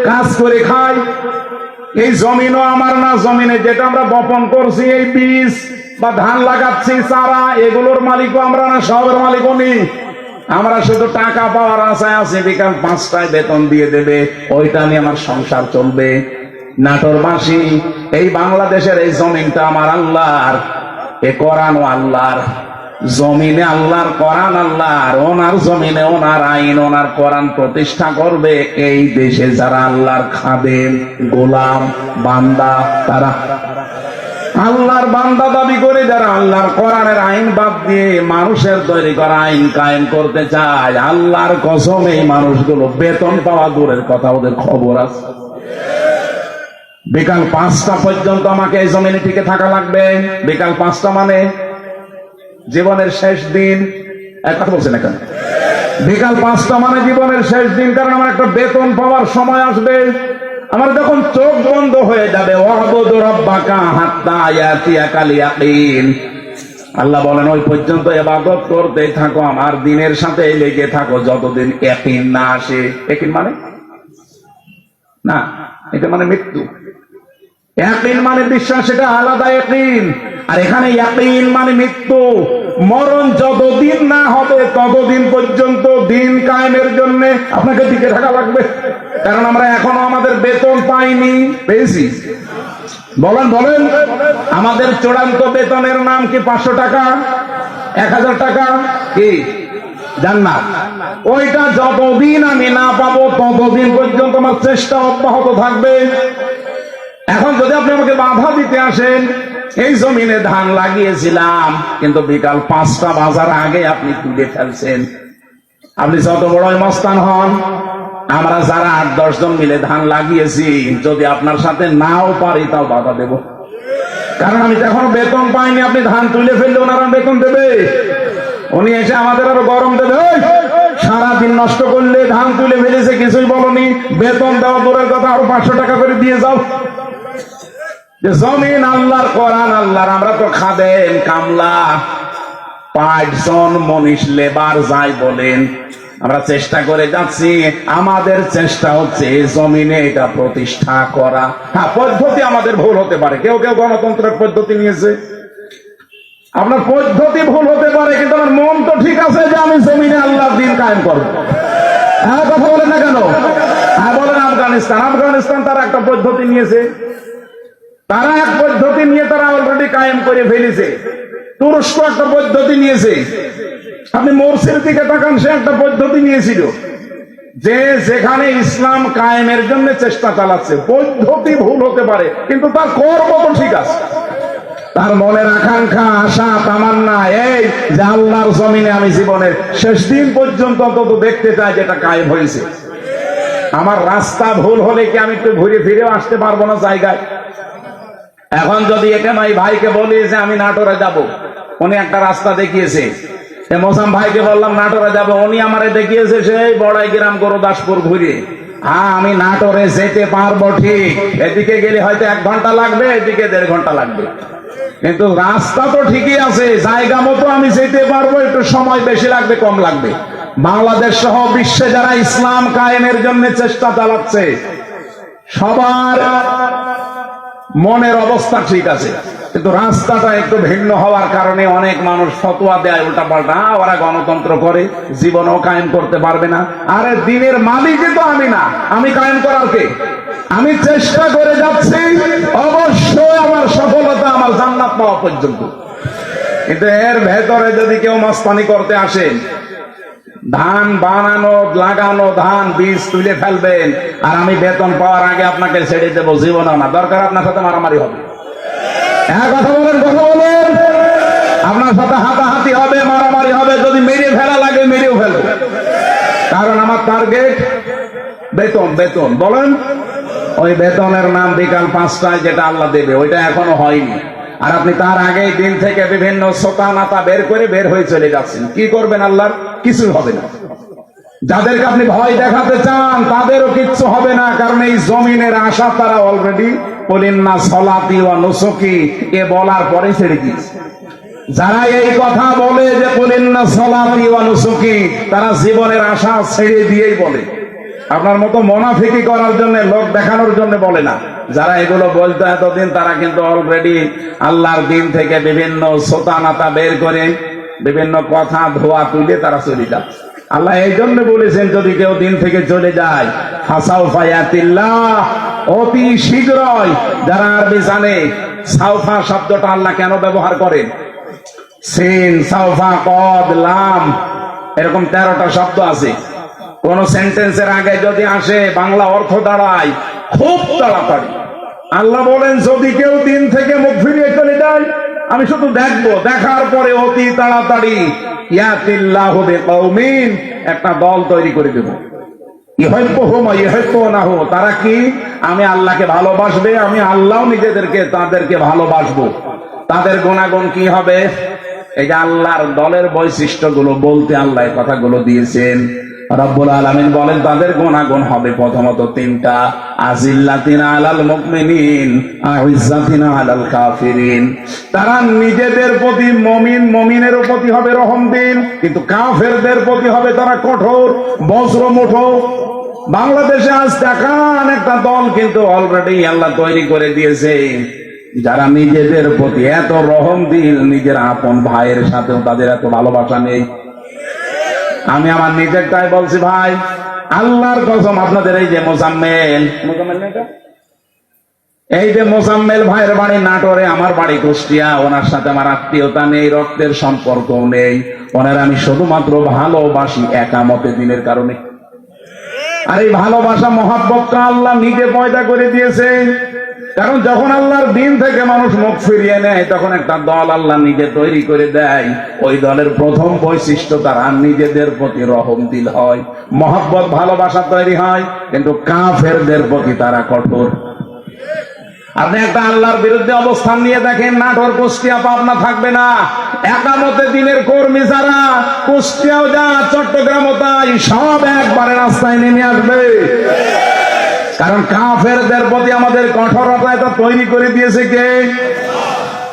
কাজ করে খাই? এই জমিনও আমার না। জমিনে যেটা আমরা বপন করছি, এই বীজ বা ধান লাগাচ্ছি, চারা, এগুলোর মালিকও আমরা না, সবের মালিক উনি। আমরা শুধু টাকা পাওয়ার আশায় আছি, বিকাল 5টায় বেতন দিয়ে দেবে, ওইটা নিয়ে আমার সংসার চলবে। নাটোরবাসী, এই বাংলাদেশের এই জমিনটা আমার আল্লাহর। এ কোরআন আল্লাহর, জমিনে আল্লাহর কোরআন আল্লাহর, ওনার জমিনে ওনার আইন ওনার কোরআন প্রতিষ্ঠা করবে এই দেশে যারা আল্লাহর খাদেম, গোলাম, বান্দা, তারা আল্লাহর বান্দা দাবি করে যারা আল্লাহর কোরআনের আইন বাদ দিয়ে মানুষের তৈরি করা আইন কায়েম করতে চায়, আল্লাহর কসম এই মানুষগুলো বেতন পাওয়া দূরের কথা, ওদের খবর আছে। বিকাল 5টা পর্যন্ত আমাকে এই জমিনে টিকে থাকা লাগবে। বিকাল 5টা মানে জীবনের শেষ দিন। এক কথা বলছেন না কেন? বিকাল 5টা মানে জীবনের শেষ দিন, কারণ আমার একটা বেতন পাওয়ার সময় আসবে। আমার যখন চোখ বন্ধ হয়ে যাবে, ওয়াবুদু রাব্বাকা হাত্তা ইয়াতিয়াকাল ইয়াকিন, আল্লাহ বলেন ওই পর্যন্ত ইবাদত করতে থাকো, আমার দিনের সাথে লেগে থাকো যতদিন ইয়াকিন না আসে। ইয়াকিন মানে না, এটা মানে মৃত্যু। ইয়াকিন মানে বিশ্বাস, এটা আলাদা ইয়াকিন। আর এখানে ইয়াকিন মানে মৃত্যু। মরণ যতদিন না হবে ততদিন পর্যন্ত দিন কায়েমের জন্য আপনাকে টিকে থাকা লাগবে। কারণ আমরা এখনো আমাদের বেতন পাইনি। পেয়েছি? বলেন বলেন। আমাদের চূড়ান্ত বেতনের নাম কি 500 টাকা, 1000 টাকা? কি জান্নাত? ওইটা যতদিন আমি না পাবো ততদিন পর্যন্ত আমার চেষ্টা অব্যাহত থাকবে। এখন যদি আপনি আমাকে বাধা দিতে আসেন, এই জমিনে ধান লাগিয়েছিলাম কিন্তু বিকাল 5টা বাজার আগে আপনি তুলে ফেলছেন, আপনি যত বড় মস্তান হন, আমরা যারা 8-10 জন মিলে ধান লাগিয়েছি যদি আপনার সাথে নাও পারি তাও বাধা দেব। কারণ আমি তো এখনো বেতন পাইনি। আপনি ধান তুলে ফেললে ওনারা বেতন দেবে, উনি এসে আমাদের আরো গরম দেবে। সারাদিন নষ্ট করলে, ধান তুলে ফেলেছে কিছুই বলনি, বেতন দেওয়া দূরের কথা, আরো 500 টাকা করে দিয়ে যাও। জমিন আল্লাহর, কোরআন আল্লাহর, আমরা তো খাদেম, কামলা, 5 জন মনীষ, লেবার যাই বলেন, আমরা চেষ্টা করে যাচ্ছি। আমাদের চেষ্টা হচ্ছে জমিনে এটা প্রতিষ্ঠা করা। হ্যাঁ, পদ্ধতি আমাদের ভুল হতে পারে, কেউ কেউ গণতন্ত্রের পদ্ধতি নিয়েছে, আপনার পদ্ধতি ভুল হতে পারে, কিন্তু আমার মন তো ঠিক আছে যে আমি জমিনে আল্লাহর দ্বীন কায়েম করব। হ্যাঁ, কথা বলেন না কেন? হ্যাঁ বলেন। আফগানিস্তান তারা একটা পদ্ধতি নিয়েছে, তারা এক পদ্ধতি নিয়ে তারা অলরেডি কায়েম করে ফেলেছে। তুরস্ক একটা পদ্ধতি নিয়েছে, আপনি মোরসির দিকে তাকান, সে একটা পদ্ধতি নিয়েছিল যে যেখানে ইসলাম কায়েমের জন্য চেষ্টা চালাচ্ছে। পদ্ধতি ভুল হতে পারে কিন্তু তার কর্ম তো ঠিক আছে, তার মনের আকাঙ্ক্ষা, আশা, তামান্না এই যে আল্লাহর জমিনে আমি জীবনের শেষ দিন পর্যন্ত অন্তত দেখতে চাই যেটা কায়েম হয়েছে। আমার রাস্তা ভুল হলে কি আমি একটু ঘুরে ফিরেও আসতে পারবো না জায়গায়? এখন যদি এখানে এই ভাইকে বলি যে আমি নাটোরে যাব, উনি একটা রাস্তা দেখিয়েছে, মোসাম ভাইকে বললাম নাটোরে যাব, উনি আমারে দেখিয়েছে সেই বড়াই গ্রাম গুরুদাসপুর ঘুরে। হ্যাঁ, আমি নাটোরে যেতে পারবো ঠিক, এদিকে গেলে হয়তো 1 ঘন্টা লাগবে, এদিকে 1.5 ঘন্টা লাগবে, কিন্তু রাস্তা তো ঠিকই আছে, জায়গা মতো আমি যেতে পারবো। একটু সময় বেশি লাগবে কম লাগবে। বাংলাদেশ সহ বিশ্বে যারা ইসলাম কায়েমের জন্য চেষ্টা চালাচ্ছে সবার মনের অবস্থা ঠিক আছে, কিন্তু রাস্তাটা একটু ভিন্ন হওয়ার কারণে অনেক মানুষ ফতোয়া দেয় উল্টাপাল্টা, ওরা গণতন্ত্র করে, জীবনেও কায়েম করতে পারবে না। আরে দিনের মালিকই তো আমি না, আমি কায়েম করার কে? আমি চেষ্টা করে যাচ্ছি, অবশ্যই আমার সফলতা আমার জান্নাত পাওয়া পর্যন্ত। কিন্তু এর ভেতরে যদি কেউ মাস্তানি করতে আসেন, ধান বানানো, লাগানো, ধান বীজ তুলে ফেলবেন, আর আমি বেতন পাওয়ার আগে আপনাকে ছেড়ে দেবো, জীবনও না, দরকার আপনার সাথে মারামারি হবে। হ্যাঁ, কথা বলেন, কথা বলেন। আপনার সাথে হাতাহাতি হবে, মারামারি হবে, যদি মেরে ফেলা লাগে মেরেও ফেলো, কারণ আমার টার্গেট বেতন। বেতন বলেন, ওই বেতনের নাম বিকাল 5টায় যেটা আল্লাহ দেবে, ওইটা এখনো হয়নি। আর আপনি তার আগেই দিন থেকে বিভিন্ন সোতা নাতা বের করে বের হয়ে চলে যাচ্ছেন। কি করবেন? আল্লাহর কিছু হবে না। যাদেরকে আপনি ভয় দেখাতে চান তাদেরও কিচ্ছু হবে না, কারণ এই জমিনের আশা তারা অলরেডি কুলিন্না সলাতি ওয়া নুসুকি এ বলার পরে ছেড়ে দিয়েছে। যারা এই কথা বলে যে কুলিন্না সলাতি ওয়া নুসুকি, তারা জীবনের আশা ছেড়ে দিয়েই বলে। আপনার মতো মুনাফিকি করার জন্য, লোক দেখানোর জন্য বলে না। যারা এগুলো বলতো এতদিন, তারা কিন্তু অলরেডি আল্লাহর দিন থেকে বিভিন্ন সোতা নাতা বের করে বিভিন্ন কথা ধোয়া তুলে তারা চলে যাচ্ছে। আল্লাহ এই জন্য বলেছেন, যদি কেউ দিন থেকে চলে যায়, ফাসাউফা ইয়াতিল্লাহ, অতি শীঘ্রই। যারা আরবি জানে, সাউফা শব্দটা আল্লাহ কেন ব্যবহার করেন? সিন, সাউফা, কদ, লাম, এরকম 13টা শব্দ আছে। কোন সেন্টেন্সের আগে যদি আসে বাংলা অর্থ দাঁড়ায় খুব তাড়াতাড়ি। আল্লাহ বলেন যদি কেউ দিন থেকে মুখ ফিরিয়ে চলে যায়, আমি শুধু দেখবো, দেখার পরে অতি তাড়াতাড়ি ইয়াতিল্লাহু বিকওমিন, একটা দল তৈরি করে দেব। তারা কি? আমি আল্লাহকে ভালোবাসবে, আমি আল্লাহ নিজেদেরকে তাদেরকে ভালোবাসবো। তাদের গুণাগুণ কি হবে? এই যে আল্লাহর দলের বৈশিষ্ট্যগুলো বলতে আল্লাহ কথাগুলো দিয়েছেন। রব্বুল আলামিন বলেন তাদের গুণাগুণ হবে প্রথমত 3টা। আজিল্লাতিন আলাল মুমিনিন, আইজ্জাতিন আলাল কাফিরিন। তারা নিজেদের প্রতি মুমিনের প্রতি হবে রহমদিন, কিন্তু কাফেরদের প্রতি হবে তারা কঠোর, বজ্রমুঠো। বাংলাদেশে আজ দেখান একটা দল কিন্তু অলরেডি আল্লাহ তৈরি করে দিয়েছে, যারা নিজেদের প্রতি এত রহমদিল, নিজের আপন ভাইয়ের সাথেও তাদের এত ভালোবাসা নেই। আমি আমার নিজেরটাই বলছি ভাই, আল্লাহর কসম, আপনাদের এই যে মোজাম্মেল, এই যে মোজাম্মেল ভাইয়ের বাড়ি নাটোরে, আমার বাড়ি কুষ্টিয়া, ওনার সাথে আমার আত্মীয়তা নেই, রক্তের সম্পর্ক নেই। ওনার আমি শুধুমাত্র ভালোবাসি একামতে দিনের কারণে। আর এই ভালোবাসা মহাব্বতটা আল্লাহ নিজে পয়দা করে দিয়েছে। কারণ যখন আল্লাহর দিন থেকে মানুষ মুখ ফিরিয়ে নেয়, তখন একটা দল আল্লাহ নিজে তৈরি করে দেয়। ওই দলের প্রথম বৈশিষ্ট্য তারা নিজেদের প্রতি রহমদিল হয়, মহব্বত, ভালোবাসা তৈরি হয়, কিন্তু কাফেরদের প্রতি তারা কঠোর। আপনি একটা আল্লাহর বিরুদ্ধে অবস্থান নিয়ে দেখেন, নাটোর, কুষ্টিয়া, পাবনা থাকবে না। একামতে দিনের কর্মী যারা কুষ্টিয়াও যা, চট্টগ্রামও তাই, সব একবারে রাস্তায় নেমে আসবে। কারণ কাফেরদের প্রতি আমাদের কঠোরতা এটা তৈরি করে দিয়েছে কে?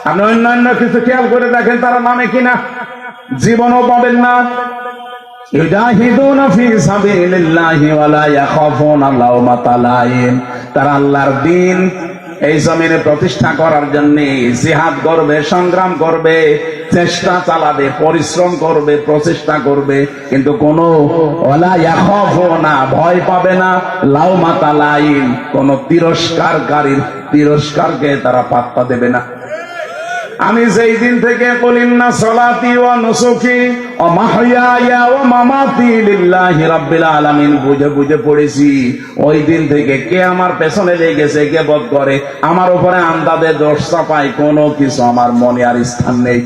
আপনি অন্যান্য কিছু খেয়াল করে দেখেন, তারা নামে কিনা, জীবনও পাবেন না। ইউজাহিদুনা ফি সাবিলিল্লাহি ওয়া লা ইয়াখাফুনা লাওমাতা লাইম। তারা আল্লাহর দ্বীন এই জমিনে প্রতিষ্ঠা করার জন্য জিহাদ করবে, সংগ্রাম করবে, চেষ্টা চালাবে, পরিশ্রম করবে, প্রচেষ্টা করবে, কিন্তু কোনো ওয়ালা ইয়াখাফুনা, ভয় পাবে না, লাওমাতা লাইম, কোন তিরস্কারকারীর তিরস্কারকে তারা পাত্তা দেবে না। আমি যেই দিন থেকে কুলিন্না সলাতি ওয়া নুসুকি ওয়া মাহইয়ায়া ওয়া মামাতি লিল্লাহি রাব্বিল আলামিন বুঝে বুঝে পড়েছি, ওই দিন থেকে কে আমার পেছনে লেগেছে, কে বদ করে, আমার উপরে আন্দাজে দোষ চাপায়, কোনো কিছু আমার মনে আর স্থান নেই।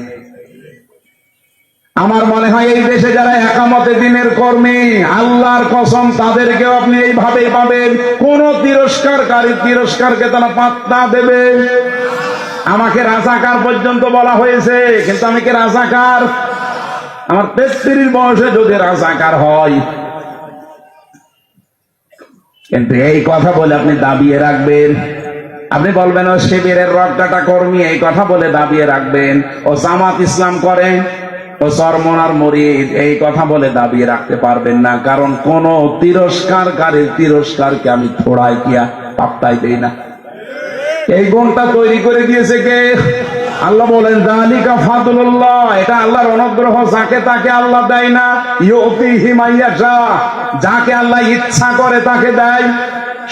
আমার মনে হয় এই দেশে যারা একামতে দিনের কর্মী, আল্লাহর কসম, তাদেরকেও আপনি এইভাবেই পাবেন। কোন তিরস্কারকারী তিরস্কারকে তারা পাত্তা দেবে। আমাকে রাজাকার পর্যন্ত বলা হয়েছে, কিন্তু আমি কি রাজাকার? আমার 33 বয়সে যদি রাজাকার হয়, কিন্তু এই কথা বলে আপনি দাবিয়ে রাখবেন, আপনি বলবেন ও শিবিরের রক্তটা কর্মী, এই কথা বলে দাবিয়ে রাখবেন। ও জামাত ইসলাম করে, ও চরমনার মুরিদ, এই কথা বলে দাবিয়ে রাখতে পারবেন না। কারণ কোন তিরস্কারকারীর তিরস্কারকে আমি থোড়াই কিয়া পাত্তাই দেই না। এই গুণটা তৈরি করে দিয়েছে কে? আল্লাহ বলেন যালিকা ফাদলুল্লাহ, এটা আল্লাহর অনুগ্রহ, যাকে তাকে আল্লাহ দেয় না। ইউতিহি মাইয়াশা, যাকে আল্লাহ ইচ্ছা করে তাকে দেয়।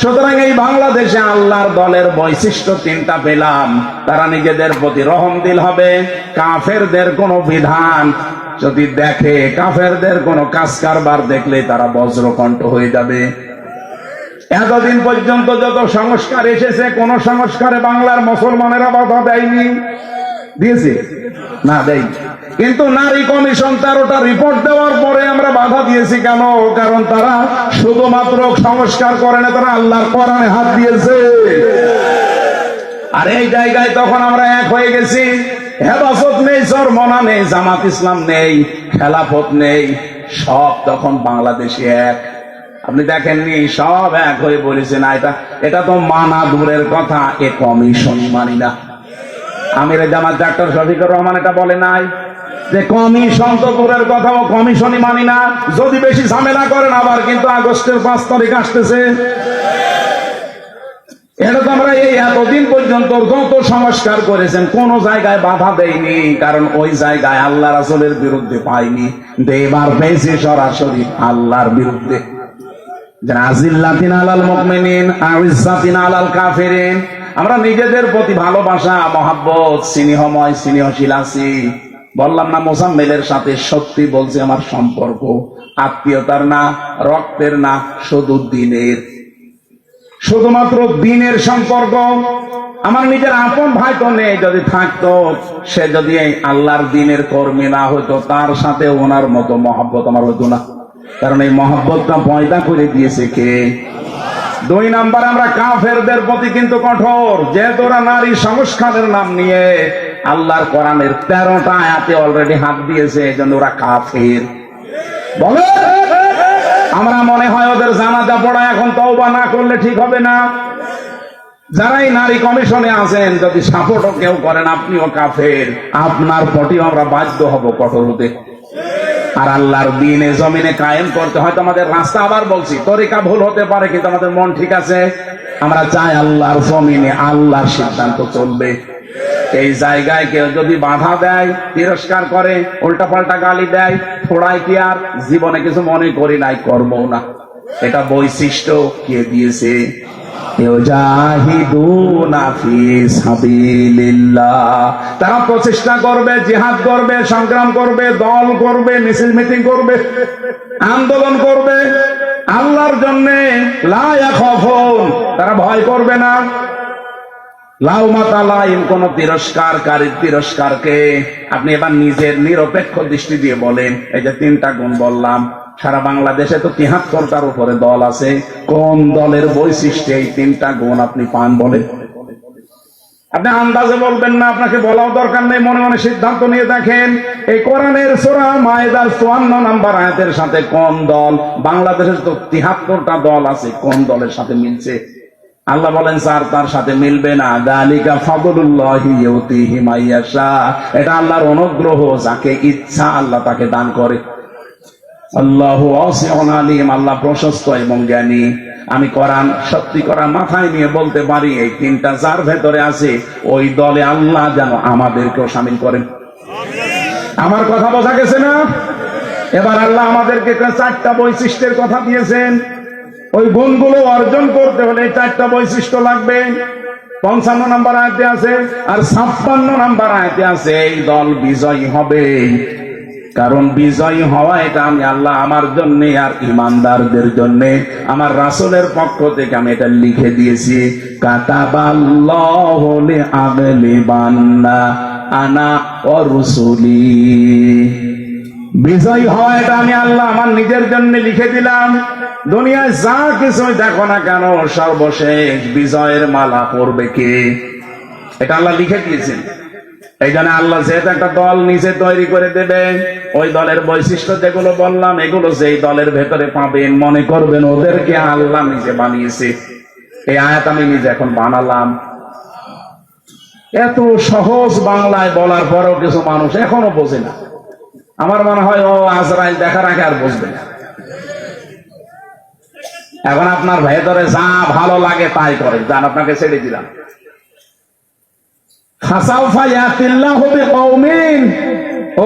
সুতরাং এই বাংলাদেশে আল্লাহর দলের বৈশিষ্ট্য 3টা পেলাম। তারা নিজেদের প্রতি রহমদিল হবে, কাফেরদের কোন বিধান যদি দেখে, কাফেরদের কোন কাজ কারবার দেখলে তারা বজ্রকণ্ঠ হয়ে যাবে। এতদিন পর্যন্ত যত সংস্কার এসেছে, কোন সংস্কারে বাংলার মুসলমানেরা বাধা দেয়নি, দিয়েছে না? দেয়নি। কিন্তু নারী কমিশন 13টা রিপোর্ট দেওয়ার পরে আমরা বাধা দিয়েছি কেন? কারণ তারা শুধুমাত্র সংস্কার করে না, তারা আল্লাহর কোরআনে হাত দিয়েছে। আর এই জায়গায় তখন আমরা এক হয়ে গেছি। হেফাজত নেই, চরমনা নেই, জামাত ইসলাম নেই, খেলাফত নেই, সব তখন বাংলাদেশে এক। আপনি দেখেননি, সব এক হয়ে বলেছেন এটা তো মানা দূরের কথা, এ কমিশনই মানি না। আমির জামাত ডাক্তার শফিকুর রহমান এটা বলে নাই যে কমিশন তো দূরের কথা, ও কমিশনই মানি না। যদি বেশি ঝামেলা করেন আবার কিন্তু আগস্টের 5 তারিখ আসতেছে। এটা তো আমরা এই এতদিন পর্যন্ত যত সংস্কার করেছেন কোন জায়গায় বাধা দেয়নি, কারণ ওই জায়গায় আল্লাহ রাসূলের বিরুদ্ধে পাইনি। এবার পেয়েছি সরাসরি আল্লাহর বিরুদ্ধে। আজিল্লাতিন আলাল মুমিনিন আইজ্জাতিন আলাল কাফিরিন। আমরা নিজেদের প্রতি ভালোবাসা, মহাব্বত, স্নেহময়, স্নেহশীল আছি, বললাম না মোজাম্মেলের সাথে সত্যি বলছি, আমার সম্পর্ক আত্মীয়তার না, রক্তের না, শুধু দিনের, শুধুমাত্র দিনের সম্পর্ক। আমার নিজের আপন ভাই তো নেই, যদি থাকতো সে যদি আল্লাহর দিনের কর্মী না হইতো, তার সাথে ওনার মতো মহব্বত আমার হইতো না, কারণ এই মহব্বতটা পয়দা করে দিয়েছে কে? 2 নাম্বার, আমরা কাফেরদের প্রতি কিন্তু কঠোর, যেহেতু ওরা নারী সংস্কারের নাম নিয়ে আল্লাহর কোরআনের 13টা আয়াতে অলরেডি হাত দিয়েছে, এই জন্য ওরা কাফের। বলে আমরা মনে হয় ওদের জানাজা পড়া এখন তওবা না করলে ঠিক হবে না। যারাই নারী কমিশনে আছেন, যদি সাপোর্টও কেউ করেন, আপনিও কাফের, আপনার প্রতিও আমরা বাধ্য হব কঠোর হতে। আর আল্লাহর দ্বীনে জমিনে কায়েম করতে, হয়তো আমাদের রাস্তা, আবার বলছি, তরিকা ভুল হতে পারে, কিন্তু আমাদের মন ঠিক আছে। আমরা চাই আল্লাহর জমিনে আল্লাহর সিদ্ধান্ত চলবে। এই জায়গায় কেউ যদি বাধা দেয়, তিরস্কার করে, উল্টাপাল্টা গালি দেয়, থোড়াই কি আর জীবনে কিছু মনে করি নাই, করবো না। এটা বৈশিষ্ট্য কে দিয়েছে? তারা প্রচেষ্টা করবে, জিহাদ করবে, সংগ্রাম করবে, দল করবে, মিছিল মিটিং করবে, আন্দোলন করবে আল্লাহর জন্য। লা ইয়াখাফুন, তারা ভয় করবে না। লাউমাতা লাইম, কোন তিরস্কারকারীর তিরস্কারকে আপনি এবার নিজের নিরপেক্ষ দৃষ্টি দিয়ে বলেন। এই যে 3টা গুণ বললাম, সারা বাংলাদেশে তো 73টার উপরে দল আছে, কোন দলের বৈশিষ্ট্য এই 3টা গুণ আপনি পান বলেন? আপনি আন্দাজে বলবেন না, আপনাকে বলাও দরকার নেই, মনে মনে সিদ্ধান্ত নিয়ে দেখেন এই কোরআনের সূরা মায়েদার 54 নম্বর আয়াতের সাথে কোন দল, বাংলাদেশের তো 73টা দল আছে, কোন দলের সাথে মিলছে? আল্লাহ বলেন স্যার তার সাথে মিলবে না। যালিকা ফাদলুল্লাহি ইউতিহি মাইয়াশা, এটা আল্লাহর অনুগ্রহ, যাকে ইচ্ছা আল্লাহ তাকে দান করে। আল্লাহু ওয়াসিউন আলিম, আল্লাহ প্রশস্ত এবং জ্ঞানী। আমি কোরআন সত্যি করা মাথায় নিয়ে বলতে পারি, এই 3টা যার ভেতরে আছে, ওই দলে আল্লাহ যেন আমাদেরকেও শামিল করেন। আমার কথা বোঝা গেছে না? এবার আল্লাহ আমাদেরকে 4টা বৈশিষ্ট্যের কথা দিয়েছেন। ওই গুণগুলো অর্জন করতে হলে 4টা বৈশিষ্ট্য লাগবে। 55 নম্বর আয়াতে আছে, আর 56 নম্বর আয়াতে আছে, এই দল বিজয়ী হবে। কারণ বিজয়ী হওয়া এটা আমি আল্লাহ আমার জন্য আর ইমানদারদের জন্য আমার রাসূলের পক্ষ থেকে আমি এটা লিখে দিয়েছি। কাতাবাল্লাহু লিআগলিবান্না আনা ওয়া রুসুলি, বিজয়ী হওয়া এটা আমি আল্লাহ আমার নিজের জন্য লিখে দিলাম। দুনিয়ায় যা কিছু দেখো না কেন, সর্বশেষ বিজয়ের মালা পরবে কে? এটা আল্লাহ লিখে দিয়েছেন। এই জন্য আল্লাহ যেহেতু একটা দল নিজে তৈরি করে দেবেন, ওই দলের বৈশিষ্ট্য যেগুলো বললাম, এগুলো যেই দলের ভেতরে পাবেন, মনে করবেন ওদেরকে আল্লাহ নিজে বানিয়েছে। এই আয়াত আমি নিজে এখন বানালাম। এত সহজ বাংলায় বলার পরেও কিছু মানুষ এখনো বোঝে না। আমার মনে হয় ও আজরাইল দেখার আগে আর বুঝবে না। এখন আপনার ভেতরে যা ভালো লাগে তাই করেন, যান, আপনাকে ছেড়ে দিলাম।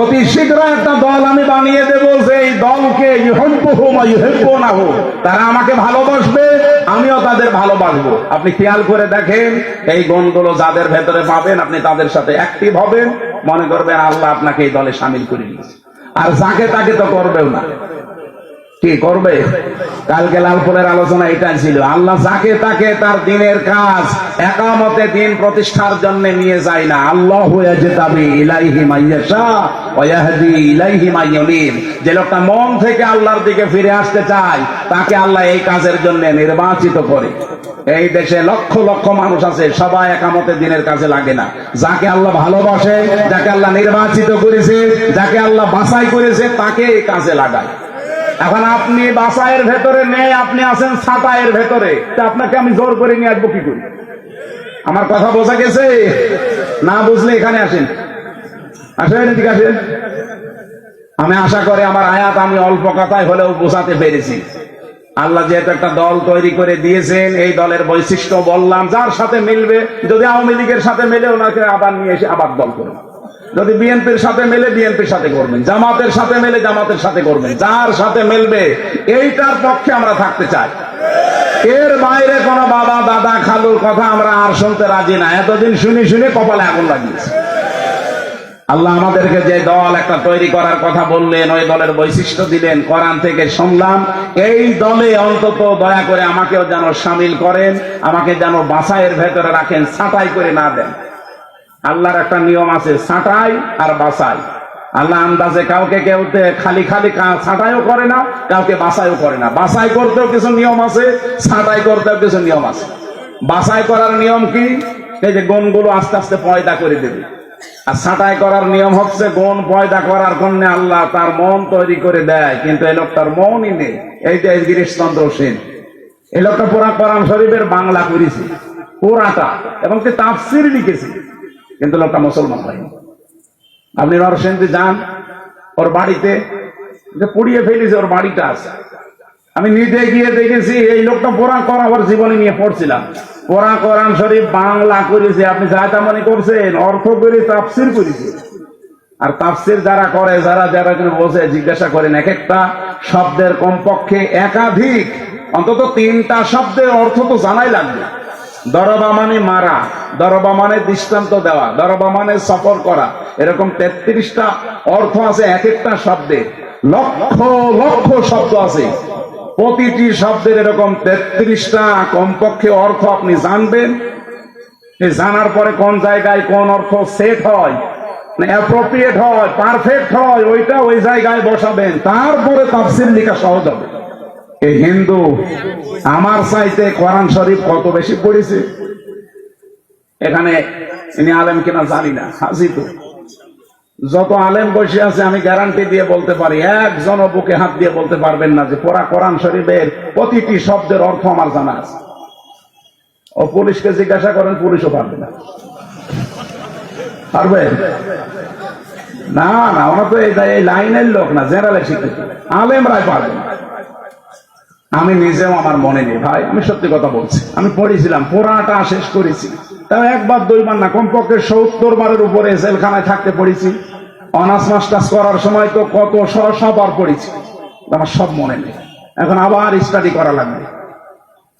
অতি শীঘ্র একটা দল আমি বানিয়ে দেব, যে এই দলকে তারা আমাকে ভালোবাসবে, আমিও তাদের ভালোবাসবো। আপনি খেয়াল করে দেখেন, এই গুণগুলো যাদের ভেতরে পাবেন, আপনি তাদের সাথে অ্যাক্টিভ হবেন, মনে করবেন আল্লাহ আপনাকে এই দলে শামিল করে নিয়েছে। আর যাকে তাকে তো করবেও না। কি করবে? কালকে লালপুরের আলোচনা এটাই ছিল, আল্লাহ যাকে তাকে তার দিনের কাজ একামতে দিন প্রতিষ্ঠার জন্য নিয়ে যায় না। আল্লাহু ইয়াজতাবি ইলাইহি মাইয়াশা ওয়া ইয়াহদি ইলাইহি মাইয়ুনিব, যে লোকটা মন থেকে আল্লাহর দিকে ফিরে আসতে চায়, তাকে আল্লাহ এই কাজের জন্য নির্বাচিত করে। এই দেশে লক্ষ লক্ষ মানুষ আছে, সবাই একামতে দিনের কাজে লাগে না। যাকে আল্লাহ ভালোবাসে, যাকে আল্লাহ নির্বাচিত করেছে, যাকে আল্লাহ বাছাই করেছে, তাকে এই কাজে লাগায়। এখন আপনি বাসায়ের ভেতরে নেই, আপনি আছেন ছাতায়ের ভেতরে, তা আপনাকে আমি জোর করে নিয়ে আসবো কি করি? আমার কথা বোঝা গেছে? না বুঝলে এখানে আসেন, আসেন, এদিকে আসেন। আমি আশা করি আমার আয়াত আমি অল্প কথায় হলেও বোঝাতে পেরেছি। আল্লাহ যেহেতু একটা দল তৈরি করে দিয়েছেন, এই দলের বৈশিষ্ট্য বললাম, যার সাথে মিলবে। যদি আওয়ামী লীগের সাথে মেলে, ওনাকে আবার নিয়ে এসে আবার দল করবেন। যদি বিএনপির সাথে মেলে, বিএনপির সাথে করবেন। জামাতের সাথে মেলে, জামাতের সাথে করবেন। যার সাথে মিলবে এইটার পক্ষে আমরা থাকতে চাই। এর বাইরে কোন বাবা, দাদা, খালুর কথা আমরা আর শুনতে রাজি না। এতদিন শুনে শুনে কপালে আগুন লাগিয়েছে। আল্লাহ আমাদেরকে যে দল একটা তৈরি করার কথা বললেন, ওই দলের বৈশিষ্ট্য দিলেন, কোরআন থেকে শুনলাম। এই দলে অন্তত দয়া করে আমাকেও যেন শামিল করেন, আমাকে যেন বাছাইয়ের ভেতরে রাখেন, ছাঁটাই করে না দেন। আল্লাহর একটা নিয়ম আছে, ছাঁটাই আর বাছাই। আল্লাহ আন্দাজে কাউকে কেউ খালি খালি ছাঁটাইও করে না, কাউকে বাছাইও করে না। বাছাই করতেও কিছু নিয়ম আছে, ছাঁটাই করতেও কিছু নিয়ম আছে। বাছাই করার নিয়ম কি? এই যে গুণগুলো আস্তে আস্তে পয়দা করে দেবে। আর ছাঁটাই করার নিয়ম হচ্ছে গুণ পয়দা করার জন্য আল্লাহ তার মন তৈরি করে দেয়, কিন্তু এই লোকটার মনই নেই। এই যে গিরিশচন্দ্র সেন, এই লোকটা পুরা কোরআন শরীফের বাংলা করেছে পুরাটা, এবং কি তাফসীর লিখেছে, কিন্তু লোকটা মুসলমান হয়নি। আপনি নরসিংদী যান, ওর বাড়িতে যে পুড়িয়ে ফেলেছে, ওর বাড়িটা আছে। আমি নিজে গিয়ে দেখেছি। এই লোকটা পুরা কোরআন ওর জীবনী নিয়ে পড়ছিলাম, পুরা কোরআন শরীফ বাংলা করেছে। আপনি যা তা মনে করছেন, অর্থ করে তাফসীর করেছে। আর তাফসীর যারা করে, যারা যারা বসে জিজ্ঞাসা করেন, এক একটা শব্দের কমপক্ষে একাধিক, অন্তত 3টা শব্দের অর্থ তো জানাই লাগবে। দরবা মানে মারা, দরবা মানে দৃষ্টান্ত দেওয়া, দরবা মানে সফর করা, এরকম 33টা অর্থ আছে এক একটা শব্দে। লক্ষ লক্ষ শব্দ আছে, প্রতিটি শব্দের এরকম 33টা কমপক্ষে অর্থ আপনি জানবেন। জানার পরে কোন জায়গায় কোন অর্থ সেট হয়, অ্যাপ্রোপ্রিয়েট হয়, পারফেক্ট হয়, ওইটা ওই জায়গায় বসাবেন, তারপরে তাফসীর লেখা সহজ হবে। এই হিন্দু আমার চাইতে কোরআন শরীফ কত বেশি পড়েছে। এখানে ইনি আলেম কিনা জানি না, হাজি তো যত আলেম বসে আছে আমি গ্যারান্টি দিয়ে বলতে পারি, একজনও বুকে হাত দিয়ে বলতে পারবেন না যে পুরা কোরআন শরীফের প্রতিটি শব্দের অর্থ আমার জানা আছে। ও পুলিশকে জিজ্ঞাসা করেন, পুলিশও পারবে না। পারবে না, না, ওরা তো এই লাইনের লোক না, জেনারেল শিক্ষিত, আলেমরাই পারবে না। আমি নিজেও আমার মনে নেই ভাই, আমি সত্যি কথা বলছি। আমি পড়েছিলাম, পুরাটা শেষ করেছি, তাও একবার দুইবার না, কমপক্ষে 70 বারের উপরে জেলখানায় থাকতে পড়েছি। অনার্স মাস্টার্স করার সময় তো কত সবার পড়েছি, আমার সব মনে নেই। এখন আবার স্টাডি করা লাগবে।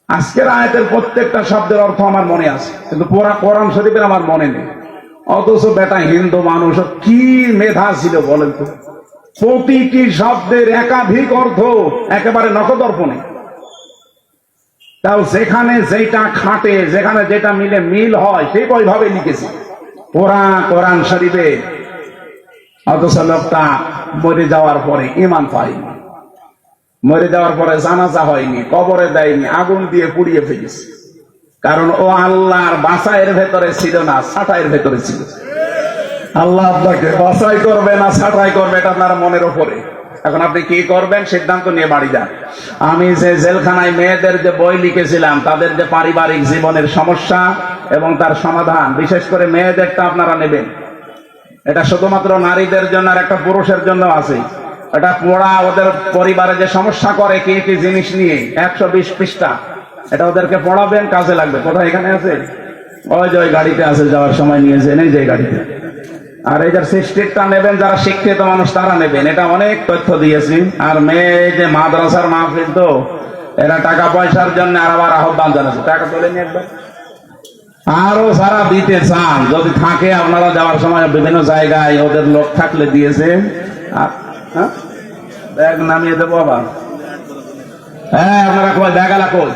আজকের আয়াতের প্রত্যেকটা শব্দের অর্থ আমার মনে আছে, কিন্তু পুরা কোরআন শরীফের আমার মনে নেই। অথচ বেটা হিন্দু মানুষ, কি মেধা ছিল বলেন তো, প্রতিটি শব্দের একাধিক অর্থ একেবারে নখদর্পণে। তাও যেখানে যেটা খাটে, যেখানে যেটা মিল হয়, ঠিক ওইভাবে লিখেছে পুরা কোরআন শরীফে। অথচ লোকটা মরে যাওয়ার পরে ঈমান পায়নি, মরে যাওয়ার পরে জানাজা হয়নি, কবরে দেয়নি, আগুন দিয়ে পুড়িয়ে ফেলেছে। কারণ ও আল্লাহর বাছাইয়ের ভেতরে ছিল না, ছাঁটাইয়ের ভেতরে ছিল। আল্লাহ আপনাকে বাছাই করবে না ছাঁটাই করবে, এটা আপনার মনের উপরে। এখন আপনি কি করবেন সিদ্ধান্ত নিয়ে বাড়ি যান। আমি যে জেলখানায় মেয়েদের যে বই লিখেছিলাম, তাদের যে পারিবারিক জীবনের সমস্যা এবং তার সমাধান, বিশেষ করে মেয়েদেরটা আপনারা নেবেন। এটা শুধুমাত্র নারীদের জন্য আর একটা পুরুষের জন্য আছে। এটা পড়া, ওদের পরিবারে যে সমস্যা করে কি কি জিনিস নিয়ে, 120 পৃষ্ঠা, এটা ওদেরকে পড়াবেন, কাজে লাগবে। কোথায় এখানে আছে? ওই যে ওই গাড়িতে আছে, যাওয়ার সময় নিয়েছেন, এই যে গাড়িতে। আর এই যে সিস্টেমটা নেবেন, যারা শিক্ষিত মানুষ তারা নেবেন, এটা অনেক তথ্য দিয়েছি। আর মেয়ে যে মাদ্রাসার মাহফিল, তো এরা টাকা পয়সার জন্য আর আবার আহ্বান জানাচ্ছে, টাকা তুলে নিয়ে একবার আরো যারা দিতে চান, যদি থাকে আপনারা যাওয়ার সময় বিভিন্ন জায়গায় ওদের লোক থাকলে দিয়েছে। ব্যাগ নামিয়ে দেবো আবার। হ্যাঁ, আপনারা কই ব্যাগ আলা কই?